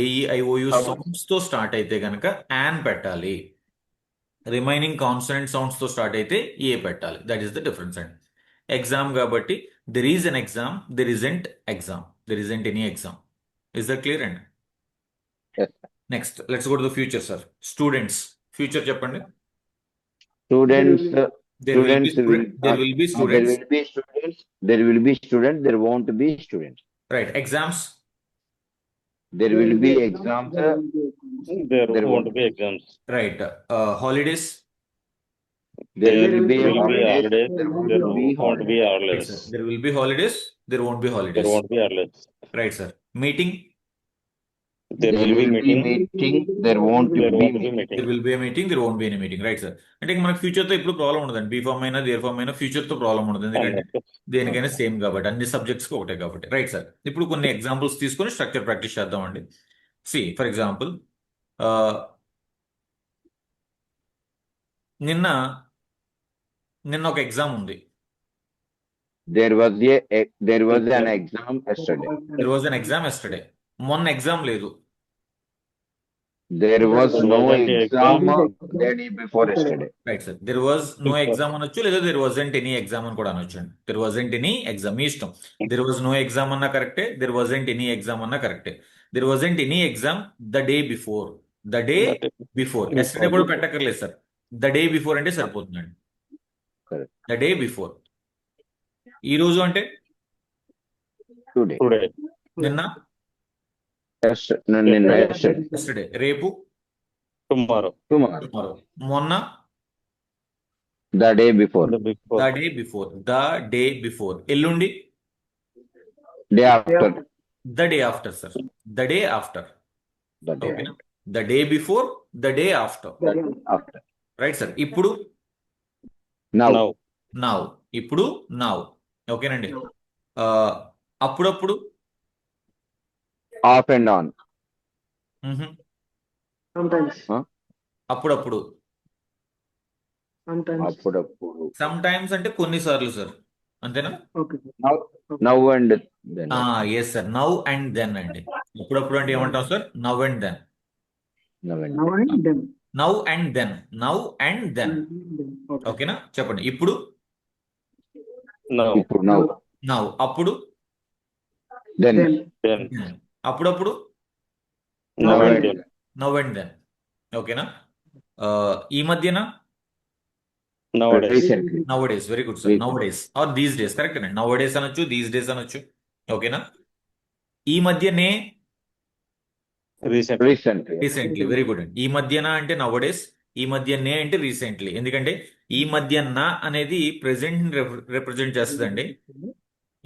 ఏఈఐఓయు సౌండ్స్ తో స్టార్ట్ అయితే గనక యాన్ పెట్టాలి, రిమైనింగ్ కాన్సనెంట్ సౌండ్స్ తో స్టార్ట్ అయితే ఏ పెట్టాలి. దట్ ఈస్ ద డిఫరెన్స్ అండి. ఎగ్జామ్ కాబట్టి there is an exam, there isn't exam, there isn't any exam. Is that clear అండి? Yes. Next let's go to the future sir. Students future చెప్పండి. Students, There will be students will, there will be there students. will be students, there will be students, there won't be students. Right. Exams. There will be exams, There There won't won't be exams. Right. Holidays. there will be will be holidays, holidays. there won't There be won't be holidays. Right, holidays. sir. There will be holidays. There won't be There holidays. won't be holidays. Right, sir. Meeting. There will be meeting. There won't There be won't be meeting. There meeting. will be a meeting. There won't be any meeting. Right, sir. అంటే మనకు future తో ఇప్పుడు problem ఉండదండి. Be form అయినా there form అయినా future తో problem ఉండదు, ఎందుకంటే దేనికైనా సేమ్ కాబట్టి, అన్ని సబ్జెక్ట్స్ కి ఒకటే కాబట్టి. Right sir. ఇప్పుడు కొన్ని ఎగ్జాంపుల్స్ తీసుకొని స్ట్రక్చర్ ప్రాక్టీస్ చేద్దామండి. సి ఫర్ ఎగ్జాంపుల్, నిన్న ఒక ఎగ్జామ్ ఉంది. There was an exam yesterday. There was an exam yesterday. మొన్న ఎగ్జామ్ లేదు. There was There no wasn't a exam exam. the day before yesterday. Right sir. There was no exam అనొచ్చు, లేదా there wasn't any exam అని కూడా అనొచ్చు అండి. There wasn't any exam, మీ ఇష్టం. There was no exam అన్నా కరెక్టే, దెర్ వాజంట్ ఎనీ ఎగ్జామ్ అన్నా కరెక్టే. There wasn't any exam the day before. The day before. Yesterday కూడా పెట్టక్కర్లేదు సార్. ద డే బిఫోర్ అంటే సరిపోతుందండి. Correct. The day before. ఈ రోజు అంటే Today. Today. నిన్న, Yesterday. ఎస్టర్డే. రేపు, Tomorrow. Tomorrow. టుమారో. మొన్న, The day before. The before. The day before. The day before. ఎల్లుండి, Day after. The day after sir. The day after. The day ఓకేనా? The day before, the day after. after. Right sir. ఇప్పుడు, Now. Now. Now. ఇప్పుడు now. ఓకేనండి. అప్పుడప్పుడు, Off and on. మ్హూ. Sometimes. అప్పుడప్పుడు. Sometimes. అప్పుడప్పుడు. Sometimes అంటే కొన్నిసార్లు సార్, అంతేనా? Okay. Now and then. Yes sir. Now and then అండి. అప్పుడప్పుడు అంటే ఏమంటాం సార్? Now and then. Now and Now and then. Now and then. Now and then. Okay. ఓకేనా? చెప్పండి. ఇప్పుడు, Now. ఇప్పుడు now. నౌ. అప్పుడు, Then. Then. అప్పుడప్పుడు, Now Now and and then. then. Now and then. ఓకేనా? ఈ మధ్యన, Nowadays. Recently. Nowadays. Very good sir. Nowadays or these days. Correct అండి. నవ్ డేస్ అనొచ్చు, దీస్ డేస్ అనొచ్చు. ఓకేనా? ఈ మధ్యనే, Recently. Recently. Recently. Very good అండి. ఈ మధ్యన అంటే నవ్ డేస్, ఈ మధ్యనే అంటే రీసెంట్లీ. ఎందుకంటే ఈ మధ్యన అనేది ప్రెసెంట్ రిప్రజెంట్ చేస్తుందండి.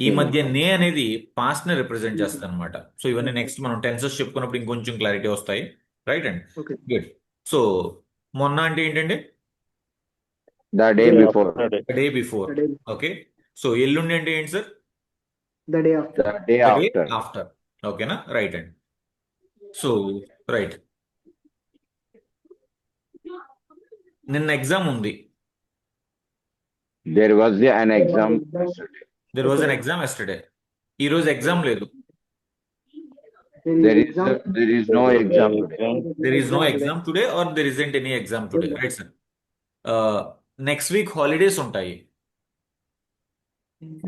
ఈ మధ్యనే అనేది పాస్ట్ ని రిప్రజెంట్ చేస్తుంది అనమాట. సో ఇవన్నీ నెక్స్ట్ మనం టెన్సెస్ చెప్పుకున్నప్పుడు ఇంకొంచెం క్లారిటీ వస్తాయి. రైట్ అండి. Okay. గుడ్. సో మొన్న అంటే ఏంటంటే The day before. Yesterday. Day before. The day, okay. So ఎల్లుండి అంటే ఏంటి sir? the day after. The day day after. After. ఓకేనా? రైట్ అండి. So right. నిన్న ఎగ్జామ్ ఉంది. There was an exam yesterday. There was an exam yesterday. ఈ రోజు exam లేదు. There is no exam today. There is no exam today or there isn't any exam today. Right, sir. Next week holidays ఉంటాయి.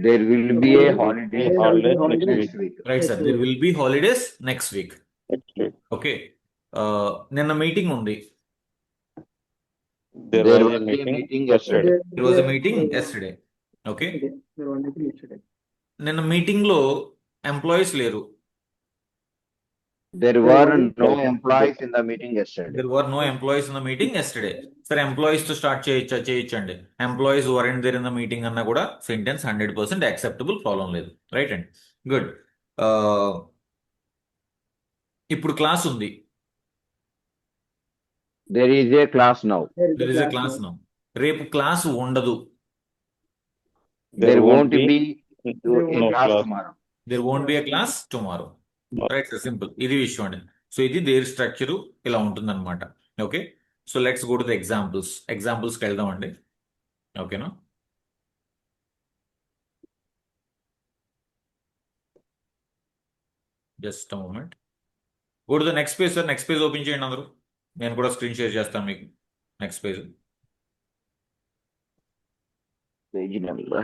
There will be a holiday Holidays next week. Right, sir. There will be holidays next week. Next week. Okay. నిన్న meeting ఉంది. There There was was a a meeting meeting yesterday. yesterday. There was a meeting yesterday. Okay. There was a meeting yesterday. నిన్న meeting లో employees లేరు. There were no employees in the meeting yesterday. There were no employees in the meeting yesterday. సరే, employees తో start చేయొచ్చండి. Employees weren't there in the meeting అన్నా కూడా sentence 100% acceptable, problem లేదు. Right అండి. గుడ్. ఇప్పుడు క్లాస్ ఉంది. There is a class now. There is a class now. రేపు క్లాస్ ఉండదు. There won't be no a class class. tomorrow. There won't be a class tomorrow. Right sir. Simple. ఇది విషయం అండి. So ఇది there structure ఇలా ఉంటుంది అనమాట. Okay. So let's go to the examples. ఎగ్జాంపుల్స్కి వెళ్దామండి. ఓకేనా? Just moment. Go to the next page sir. Next page open చేయండి అందరూ. నేను కూడా స్క్రీన్ షేర్ చేస్తాను మీకు. Next page. Page number.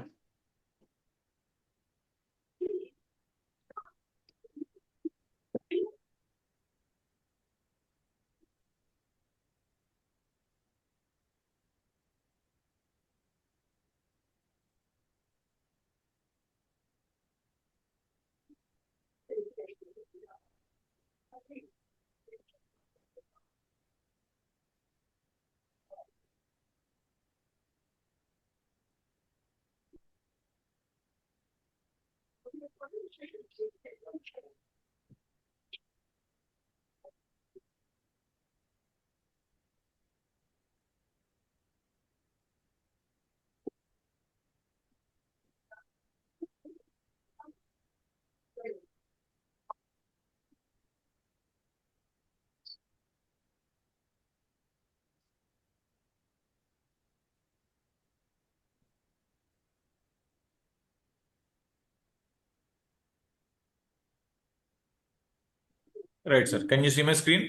Right, sir. Can you see my screen?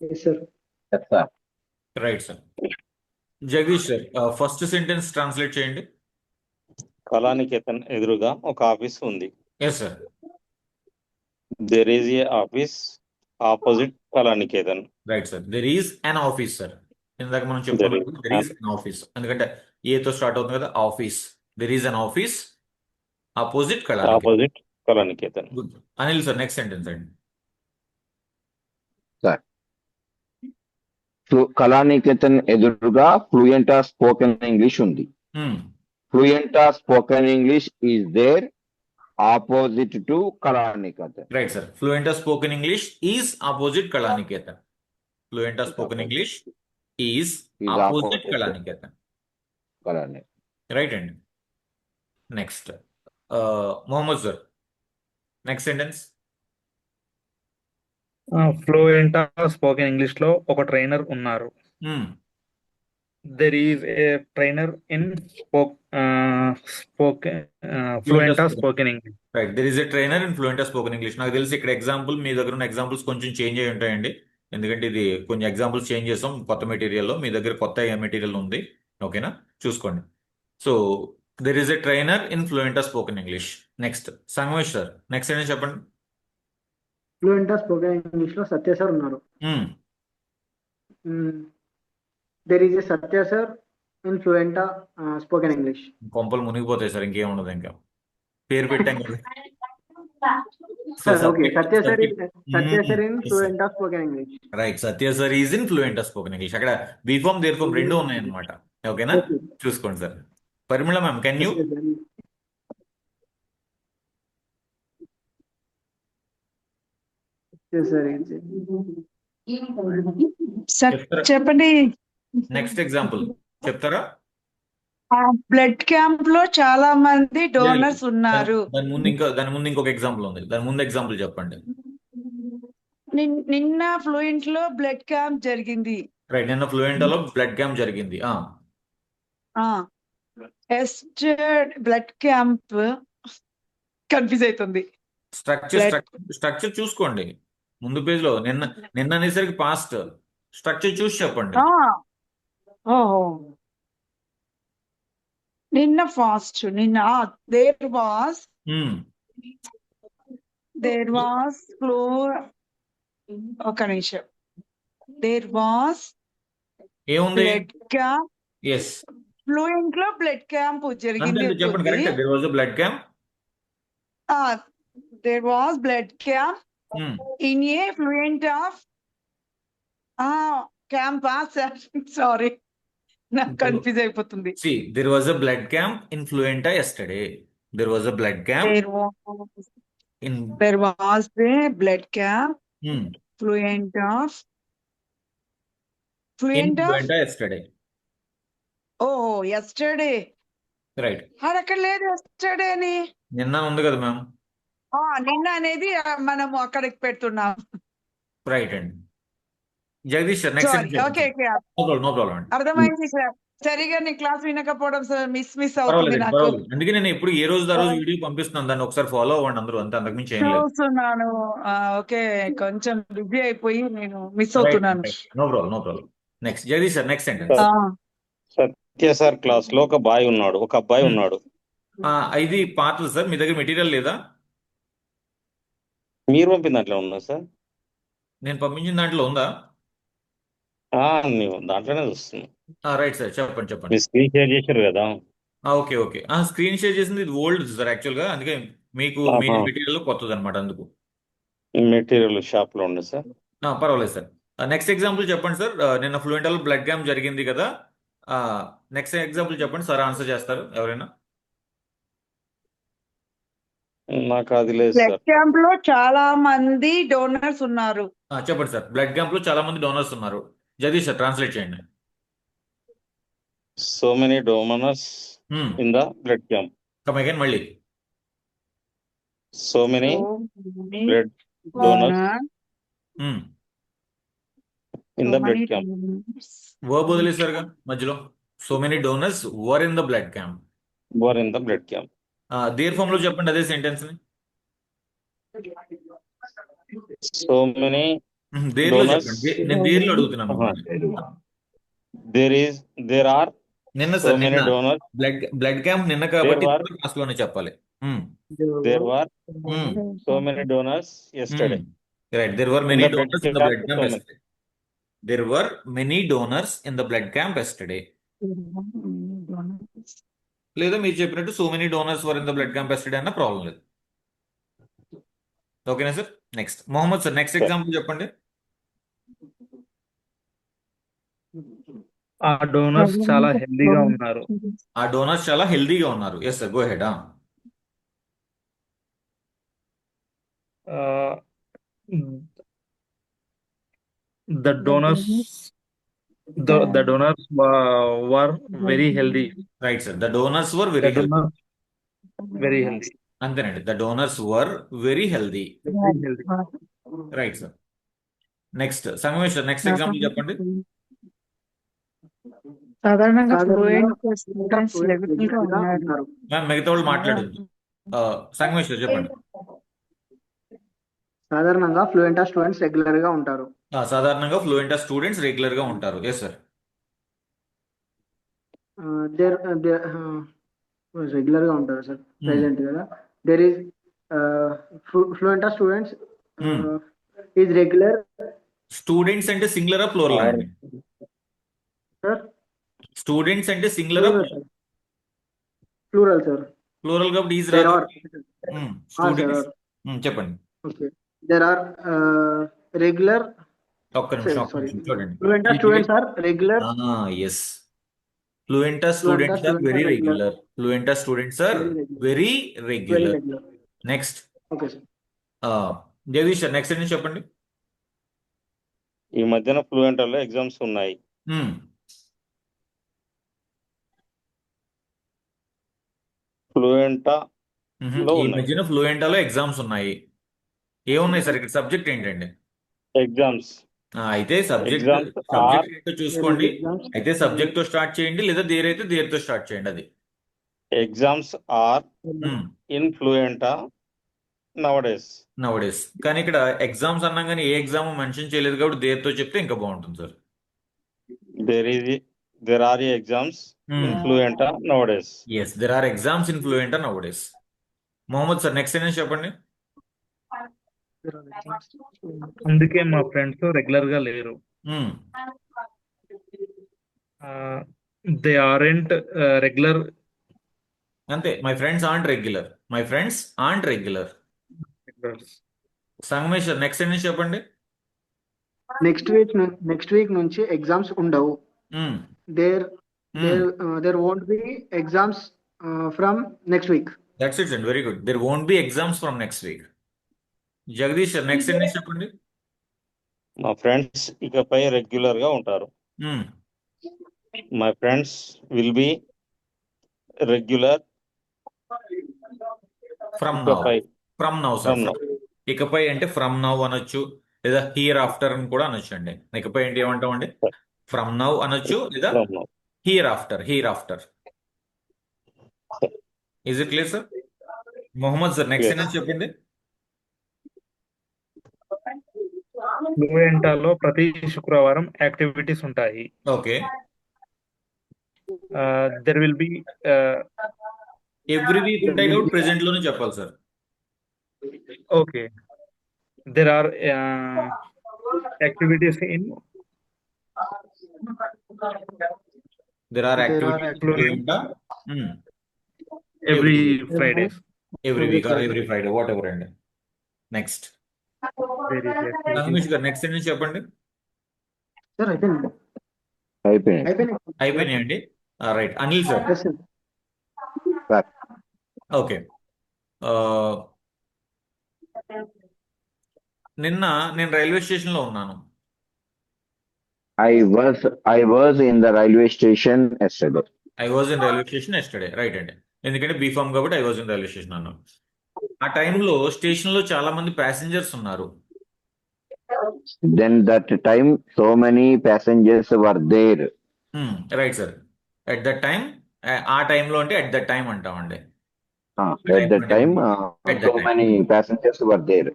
Yes, sir. Yes, sir. Right, sir. Jagadish sir, first sentence translate చేయండి. కళానికేతన్ ఎదురుగా ఒక office ఉంది. Yes sir. There is a office opposite Kalaniketan. Right sir. There is an office sir. ఇందాక మనం చెప్పుకున్నాం there is an office, ఎందుకంటే ఏతో start అవుతుంది కదా office. There is an office opposite Kalaniketan. Opposite Kalaniketan. Good. Anil sir, next sentence అండి. కళానికేతన్ ఎదురుగా ఫ్లూయెంట్ స్పోకెన్ ఇంగ్లీష్ ఉంది. Fluent Spoken English is there opposite to Kalaniketan. Right sir. Fluent Spoken English is opposite Kalaniketan. Fluent Spoken English is opposite Kalaniketan. Right అండి. Next Mohammed sir, next sentence. Fluent Spoken English లో ఒక trainer ఉన్నారు. There is a trainer in Fluent Spoken English. Right. There is a trainer in Fluent Spoken English. నాకు తెలిసి ఇక్కడ example, మీ దగ్గర ఉన్న examples కొంచెం చేంజ్ అయి ఉంటాయండి, ఎందుకంటే ఇది కొంచెం ఎగ్జాంపుల్స్ చేంజ్ చేసాం కొత్త మెటీరియల్లో. మీ దగ్గర కొత్త మెటీరియల్ ఉంది, ఓకేనా, చూసుకోండి. So there is a trainer in Fluent Spoken English. Next Sangamesh sir, next ఏంటో చెప్పండి. ఫ్లూయెంట్ స్పోకెన్ ఇంగ్లీష్ లో సత్య సార్ ఉన్నారు. There is A Satya sir in Fluent Spoken English. కొంపలు మునిగిపోతాయి సార్, ఇంకేం ఉండదు. ఇంకా పేరు పెట్టాం కదా. Sir okay, Satya sir in Fluent Spoken English. Right. Satya sir is in Fluent Spoken English. అక్కడ బీఫామ్ దేర్ ఫామ్ రెండు ఉన్నాయన్నమాట, ఓకేనా, చూసుకోండి sir. Parimala ma'am, can you? చెప్పండి. నెక్స్ట్ ఎగ్జాంపుల్ చెప్తారా? బ్లడ్ క్యాంప్ లో చాలా మంది డోనర్స్ ఉన్నారు. దాని ముందు ఇంకొక ఎగ్జాంపుల్ ఉంది. దాని ముందు ఎగ్జాంపుల్ చెప్పండి. నిన్న ఫ్లూయెంట్ లో బ్లడ్ క్యాంప్ జరిగింది. రైట్. నిన్న ఫ్లూయెంట్ లో బ్లడ్ క్యాంప్ జరిగింది. బ్లడ్ క్యాంప్ కన్ఫ్యూజ్ అవుతుంది. స్ట్రక్చర్ చూసుకోండి ముందు పేజ్ లో. నిన్న అనేసరికి పాస్ట్. స్ట్రక్చర్ చూసి చెప్పండి. ఓహో, నిన్న ఫాస్ట్. నిన్న దేర్ వాస్ ఫ్లో. ఒక నిమిషం. దేర్ వాస్ ఏముంది? Blood camp. ఎస్, ఫ్లూయెంట్ లో బ్లడ్ క్యాంప్ జరిగింది. చెప్పండి. Correct. There was blood camp. There was blood camp in a fluent of camp. Sorry, నాకు కన్ఫ్యూజ్ అయిపోతుంది. See, there was a blood camp in Fluenta yesterday. There was a blood camp There was a blood camp fluent of Fluenta yesterday. Oh, yesterday. Right. అక్కడ లేదు yesterday అని. నిన్న ఉంది కదా ma'am. నిన్న అనేది మనము అక్కడికి పెడుతున్నాం. రైట్ అండి. Jagadish sir, next. Okay, no problem అండి. అర్థమైంది సార్. సరిగా నీ క్లాస్ వినకపోవడం సార్ మిస్ అవుతుంది పర్వాలేదు నాకు. పర్వాలేదు. అందుకే నేను ఎప్పుడు ఏ రోజు ఆ రోజు వీడియో పంపిస్తున్నాను, దాన్ని ఒకసారి ఫాలో అవ్వండి అందరూ, అంతే, అంతకుమించి ఏం లేదు. చూస్తున్నాను. ఓకే, కొంచెం బిజీ అయిపోయి నేను మిస్ రైట్ అవుతున్నాను. No problem no problem. Next Jagadish sir, next sentence. ఆ, సత్య సార్ క్లాస్ లో ఒక అబ్బాయి ఉన్నాడు. ఇది పాతది సార్, మీ దగ్గర మెటీరియల్ లేదా? మీరు పంపిన దాంట్లో ఉందా సార్? నేను పంపించిన దాంట్లో ఉందా? దాంట్లోనే చూస్తున్నా. రైట్ సార్, చెప్పండి చెప్పండి. మీరు స్క్రీన్ షేర్ చేశారు కదా. Okay okay. స్క్రీన్ షేర్ చేసింది ఇది ఓల్డ్ సార్ యాక్చువల్గా, అందుకే మీకు మీ ఆహా. మెటీరియల్ కొత్తది అనమాట, అందుకు. మెటీరియల్ షాప్ లో ఉంది సార్. పర్వాలేదు సార్. నెక్స్ట్ ఎగ్జాంపుల్ చెప్పండి సార్. నిన్న ఫ్లూయెంట్లో బ్లడ్ క్యాంప్ జరిగింది కదా, నెక్స్ట్ ఎగ్జాంపుల్ చెప్పండి సార్, ఆన్సర్ చేస్తారు ఎవరైనా. నాకు అది లేదు బ్లడ్ సార్. క్యాంప్ లో చాలా మంది డోనర్స్ ఉన్నారు. చెప్పండి సార్. బ్లడ్ క్యాంప్ లో చాలా మంది డోనర్స్ ఉన్నారు. జగదీష్ సార్ ట్రాన్స్లేట్ చేయండి. So many donors in the blood camp. Come again మళ్ళీ. So many So many blood donors donors, in so the blood many camp. donors verb వదిలేసారుగా మధ్యలో. So many donors were in the blood camp. Were in the blood camp. There form లో చెప్పండి అదే sentence ని. So many దేర్లో donors. చెప్పండి. నేను దేర్లో అడుగుతున్నాను మిమ్మల్ని. దేర్ ఆర్ నిన్న సో సార్, మెనీ నిన్న డోనర్స్. బ్లడ్ క్యాంప్ నిన్న కాబట్టి There were- క్లాస్ లోనే చెప్పాలి. There were so many donors yesterday. Right, there were many In the blood donors in the blood camp, camp so many. yesterday. There were many donors in the blood camp yesterday. donors. లేదా మీరు చెప్పినట్టు so many donors were in the blood camp yesterday అన్న problem లేదు. ఓకేనా sir? Next Mohammed sir, next example చెప్పండి. ఆ donors చాలా హెల్దీగా ఉన్నారు. ఆ డోనర్స్ చాలా హెల్దీగా ఉన్నారు. Yes sir, go ahead. The donors were very healthy. Right sir, the donors were The very healthy. donors very healthy. అంతేనండి, the donors were very healthy. Very healthy. Right sir. Next Sangamesh sir, next example చెప్పండి. సాధారణంగా సాధారణంగా students level గా ఉన్నారు. Ma'am మిగతా వాళ్ళు మాట్లాడద్దు. Sangamesh sir చెప్పండి. సాధారణంగా ఫ్లూయెంటా స్టూడెంట్స్ రెగ్యులర్ గా ఉంటారు. సాధారణంగా ఫ్లూయెంట్ స్టూడెంట్స్ రెగ్యులర్ గా ఉంటారు. Yes sir. రెగ్యులర్ గా ఉంటారు సార్, ప్రెసెంట్ కదా. దేర్ ఈస్ ఫ్లూయెంటా స్టూడెంట్స్ ఈజ్ రెగ్యులర్. స్టూడెంట్స్ అంటే సింగులరా ప్లూరల్ అండి? సార్ స్టూడెంట్స్ అంటే సింగులరా ప్లూరల్ సార్. ప్లూరల్ కాబట్టి ఈజ్ దేర్ రాదు. ఆర్ స్టూడెంట్స్ చెప్పండి. Okay, there are regular. ఒక్క నిమిషం Sorry. చూడండి. ఫ్లూయెంటా students are regular. Yes, fluent students are very regular. Fluent students are very regular. Next okay sir. Jagadish sir, next ఏంటి చెప్పండి. ఈ మధ్యన ఫ్లూయెంట్ లో ఎగ్జామ్స్ ఉన్నాయి. ఫ్లూయెంటా లో ఈ ఉన్నాయి. మధ్యన ఫ్లూయెంటాలో ఎగ్జామ్స్ ఉన్నాయి. ఏమున్నాయి సార్ ఇక్కడ? సబ్జెక్ట్ ఏంటండి? ఎగ్జామ్స్. అయితే సబ్జెక్ట్ Exams సబ్జెక్ట్ ఏంటో చూసుకోండి. Exams. అయితే సబ్జెక్ట్ తో స్టార్ట్ చేయండి, లేదా దేరైతే దేరితో స్టార్ట్ చేయండి. అది ఎగ్జామ్స్ ఆర్ ఇన్ ఫ్లూయెంటా నవడేస్. నవడేస్. కానీ ఇక్కడ ఎగ్జామ్స్ అన్నా కానీ ఏ ఎగ్జామ్ మెన్షన్ చేయలేదు కాబట్టి దేరితో చెప్తే ఇంకా బాగుంటుంది సార్. దేర్ ఆర్ ఎగ్జామ్స్ ఇన్ ఫ్లూయెంటా nowadays. Yes, there are exams in fluent nowadays. Mohammed sir, next ఏంటో చెప్పండి. అందుకే మా ఫ్రెండ్స్ రెగ్యులర్ గా లేరు. They aren't regular. అంతే, my friends aren't regular. My friends aren't regular. Sangamesh sir, next ఏంటో చెప్పండి. నెక్స్ట్ వీక్ నుంచి ఎగ్జామ్స్ ఉండవు. There won't be exams from next week. That's it and very good. There won't be exams from next week. Jagadish sir, next ఏంటో చెప్పండి. మా friends ఇకపై regular గా ఉంటారు. My friends will be regular from now. ఇకపై. From now sir. From now. ఇకపై అంటే from now అనొచ్చు, లేదా హియర్ ఆఫ్టర్ అని కూడా అనొచ్చు అండి. ఇకపై అంటే ఏమంటాం అండి? ఫ్రమ్ నౌ అనొచ్చు, లేదా From now. hereafter. Is it clear, sir? Mohammed sir, next Yes. sentence చెప్పండి. ఫ్లూయెంటాలో ప్రతి శుక్రవారం యాక్టివిటీస్ ఉంటాయి. Okay. There will be every week ఉంటాయి కాబట్టి ప్రెసెంట్ లోనే చెప్పాలి సార్. Okay. There are activities in There are There are activities every Fridays. every week or every Friday, whatever. And next, Sangesh గారు నెక్స్ట్ sentence చెప్పండి. Sir అయిపోయింది. అయిపోయినాయండి. Right, Anil sir. Yes, sir. Sir. Okay. నిన్న నేను railway station లో ఉన్నాను. I was in the railway station yesterday. I was in railway station yesterday. Right అండి, ఎందుకంటే బీఫామ్ కాబట్టి I was in railway station అన్నాను. ఆ టైంలో స్టేషన్ లో చాలా మంది ప్యాసింజర్స్ ఉన్నారు. Then that time, so many passengers were there. Right sir. At that time, ఆ టైంలో అంటే ఎట్ దట్ టైం అంటామండి. At that time, so many passengers were there.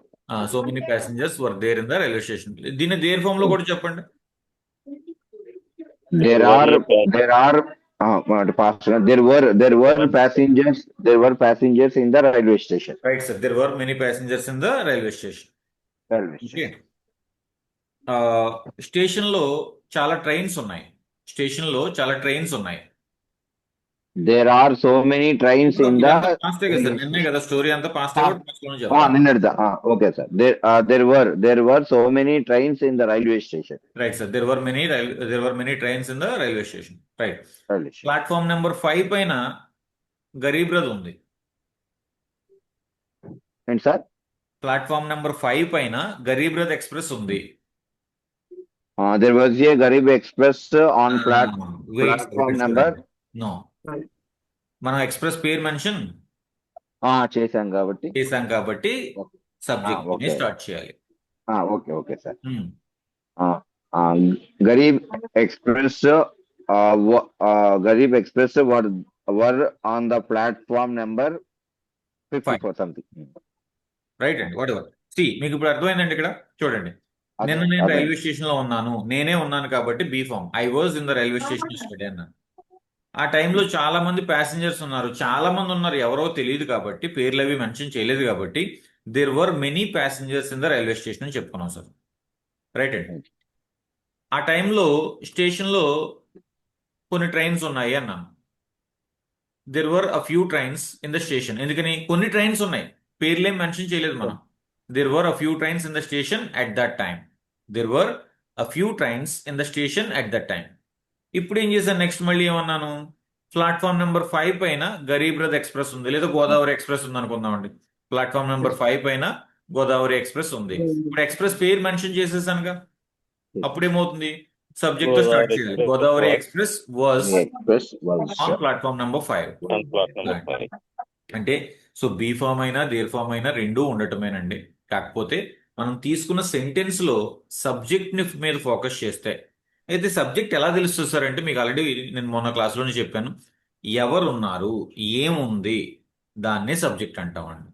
So many passengers were there in the railway station. దీన్ని there form లో కూడా చెప్పండి. There were passengers in the railway station. Right sir, there were many passengers in the railway station. Railway okay. station. Station లో చాలా trains ఉన్నాయి. There are so many trains in the. Paste కదా sir, నిన్నే కదా story అంతా paste Ah. కూడా పాస్ట్లోనే చెప్తాను. నిన్నటిదా? Okay, sir. There were so many trains in the railway station. Right sir, there were many trains in the railway station. Right. Railway station. Platform number 5 పైన గరీబ్ రథ్ ఉంది. And sir, platform number 5 పైన Garib Rath express ఉంది. there was a Garib Express on platform number. నో, మనం express పేరు mention చేశాం కాబట్టి. Subject okay. Start చేయాలి. Okay, sir. Garib Express were on the platform number 54 something. Right అండి, వాట్ ఎవర్. మీకు ఇప్పుడు అర్థమైందండి. ఇక్కడ చూడండి, నిన్న నేను అదే. రైల్వే స్టేషన్ లో ఉన్నాను, నేనే ఉన్నాను కాబట్టి be form. I was in the railway station yesterday అన్నాను. ఆ టైంలో చాలా మంది ప్యాసింజర్స్ ఉన్నారు. ఎవరో తెలియదు కాబట్టి, పేర్లు అవి మెన్షన్ చేయలేదు కాబట్టి there were many passengers in the railway station అని చెప్పుకున్నాం సార్. రైట్ అండి. ఆ టైంలో స్టేషన్లో కొన్ని ట్రైన్స్ ఉన్నాయి అన్నాను. There were a few trains in the station. ఎందుకని కొన్ని ట్రైన్స్ ఉన్నాయి, పేర్లేం మెన్షన్ చేయలేదు మనం. There were a few trains in the station at that time. ఇప్పుడు ఏం చేశాను, నెక్స్ట్ మళ్ళీ ఏమన్నాను, ప్లాట్ఫామ్ నెంబర్ 5 పైన గరీబ్ రథ్ ఎక్స్ప్రెస్ ఉంది, లేదా గోదావరి ఎక్స్ప్రెస్ ఉంది అనుకుందామండి. ప్లాట్ఫామ్ నెంబర్ 5 పైన గోదావరి ఎక్స్ప్రెస్ ఉంది. ఇప్పుడు ఎక్స్ప్రెస్ పేరు మెన్షన్ చేసేసానుగా, అప్పుడేమవుతుంది, సబ్జెక్ట్ తో స్టార్ట్ చేయాలి. Godavari express was on platform number 5. అంటే సో బీ ఫామ్ అయినా దేర్ ఫామ్ అయినా రెండూ ఉండటమేనండి. కాకపోతే మనం తీసుకున్న సెంటెన్స్ లో సబ్జెక్ట్ ని మీద ఫోకస్ చేస్తే, అయితే సబ్జెక్ట్ ఎలా తెలుస్తుంది సార్ అంటే, మీకు ఆల్రెడీ నేను మొన్న క్లాస్లోనే చెప్పాను, ఎవరున్నారు, ఏముంది, దాన్నే సబ్జెక్ట్ అంటామండి.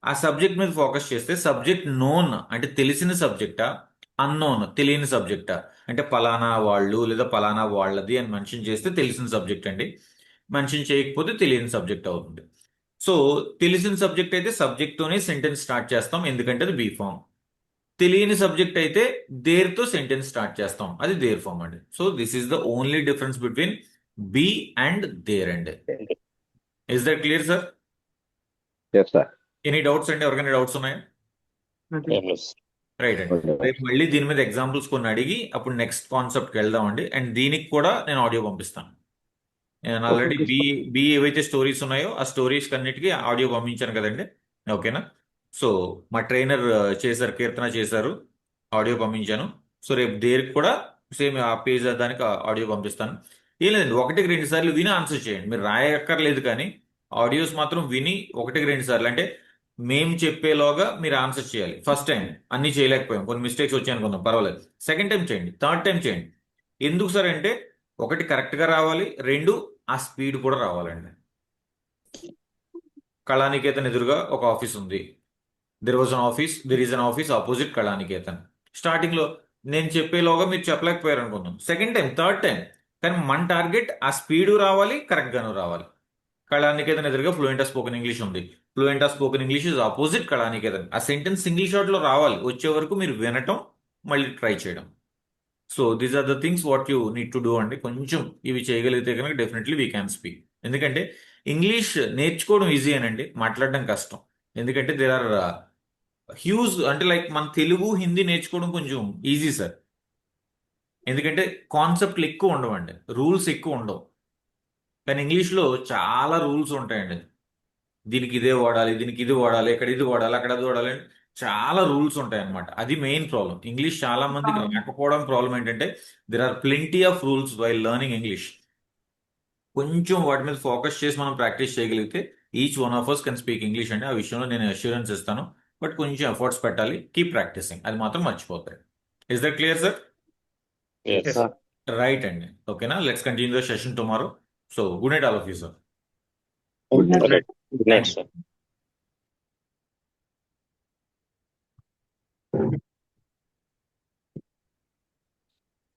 ఆ సబ్జెక్ట్ మీద ఫోకస్ చేస్తే సబ్జెక్ట్ నోన్ అంటే తెలిసిన సబ్జెక్టా, అన్నోన్ తెలియని సబ్జెక్టా, అంటే పలానా వాళ్ళు లేదా పలానా వాళ్ళది అని మెన్షన్ చేస్తే తెలిసిన సబ్జెక్ట్ అండి. మెన్షన్ చేయకపోతే తెలియని సబ్జెక్ట్ అవుతుంది. సో తెలిసిన సబ్జెక్ట్ అయితే సబ్జెక్ట్తోనే సెంటెన్స్ స్టార్ట్ చేస్తాం, ఎందుకంటే అది బీ ఫామ్. తెలియని సబ్జెక్ట్ అయితే దేర్తో సెంటెన్స్ స్టార్ట్ చేస్తాం, అది దేర్ ఫామ్ అండి. So this is the only difference between be and there అండి. Is that clear sir? Yes, sir. Any doubts అండి? ఎవరికైనా డౌట్స్ ఉన్నాయా? రైట్ అండి. రేపు మళ్ళీ దీని మీద ఎగ్జాంపుల్స్ కొన్ని అడిగి అప్పుడు నెక్స్ట్ కాన్సెప్ట్కి వెళ్దామండి. అండ్ దీనికి కూడా నేను ఆడియో పంపిస్తాను. నేను ఆల్రెడీ బీ ఏవైతే స్టోరీస్ ఉన్నాయో ఆ స్టోరీస్ అన్నిటికీ ఆడియో పంపించాను కదండి. ఓకేనా? సో మా ట్రైనర్ చేశారు, కీర్తన చేశారు, ఆడియో పంపించాను. సో రేపు దేనికి కూడా సేమ్ ఆ పేజ్ దానికి ఆడియో పంపిస్తాను. ఏం లేదండి, 1-2 సార్లు విని ఆన్సర్ చేయండి. మీరు రాయక్కర్లేదు, కానీ ఆడియోస్ మాత్రం విని 1-2 సార్లు, అంటే మేము చెప్పేలోగా మీరు ఆన్సర్ చేయాలి. ఫస్ట్ టైం అన్ని చేయలేకపోయాం, కొన్ని మిస్టేక్స్ వచ్చాయి అనుకుందాం, పర్వాలేదు. సెకండ్ టైం చేయండి, థర్డ్ టైం చేయండి. ఎందుకు సార్ అంటే ఒకటి కరెక్ట్గా రావాలి, రెండు ఆ స్పీడ్ కూడా రావాలండి. కళానికేతన్ ఎదురుగా ఒక ఆఫీస్ ఉంది. There is an office opposite Kalaniketan. స్టార్టింగ్లో నేను చెప్పేలోగా మీరు చెప్పలేకపోయారు అనుకుందాం. సెకండ్ టైం, థర్డ్ టైం, కానీ మన టార్గెట్ ఆ స్పీడ్ రావాలి, కరెక్ట్గాను రావాలి. కళానికేతన్ ఎదురుగా ఫ్లూయెంట్ ఆఫ్ స్పోకెన్ ఇంగ్లీష్ ఉంది. Fluent of spoken English is opposite Kalaniketan. ఆ సెంటెన్స్ సింగిల్ షాట్లో రావాలి. వచ్చే వరకు మీరు వినటం, మళ్ళీ ట్రై చేయడం. So these are the things what you need to do అండి. కొంచెం ఇవి చేయగలిగితే కనుక డెఫినెట్లీ వీ క్యాన్ స్పీక్. ఎందుకంటే ఇంగ్లీష్ నేర్చుకోవడం ఈజీ అనండి, మాట్లాడడం కష్టం. ఎందుకంటే దేర్ ఆర్ హ్యూజ్, అంటే లైక్ మన తెలుగు హిందీ నేర్చుకోవడం కొంచెం ఈజీ సార్. ఎందుకంటే కాన్సెప్ట్లు ఎక్కువ ఉండవండి, రూల్స్ ఎక్కువ ఉండవు. కానీ ఇంగ్లీష్లో చాలా రూల్స్ ఉంటాయండి. దీనికి ఇదే వాడాలి, దీనికి ఇది వాడాలి, ఇక్కడ ఇది వాడాలి, అక్కడ అది వాడాలి అని చాలా రూల్స్ ఉంటాయి అన్నమాట. అది మెయిన్ ప్రాబ్లం. ఇంగ్లీష్ చాలా మందికి రాకపోవడం ప్రాబ్లం ఏంటంటే there are plenty of rules while learning English. కొంచెం వాటి మీద ఫోకస్ చేసి మనం ప్రాక్టీస్ చేయగలిగితే each one of us can speak English అండి. ఆ విషయంలో నేను అష్యూరెన్స్ ఇస్తాను. బట్ కొంచెం ఎఫర్ట్స్ పెట్టాలి, కీప్ ప్రాక్టీసింగ్. అది మాత్రం మర్చిపోతాయి. Is that clear sir? Yes. Right అండి. ఓకేనా, let's continue the session tomorrow. So good night all of you sir. Okay. Good night, sir.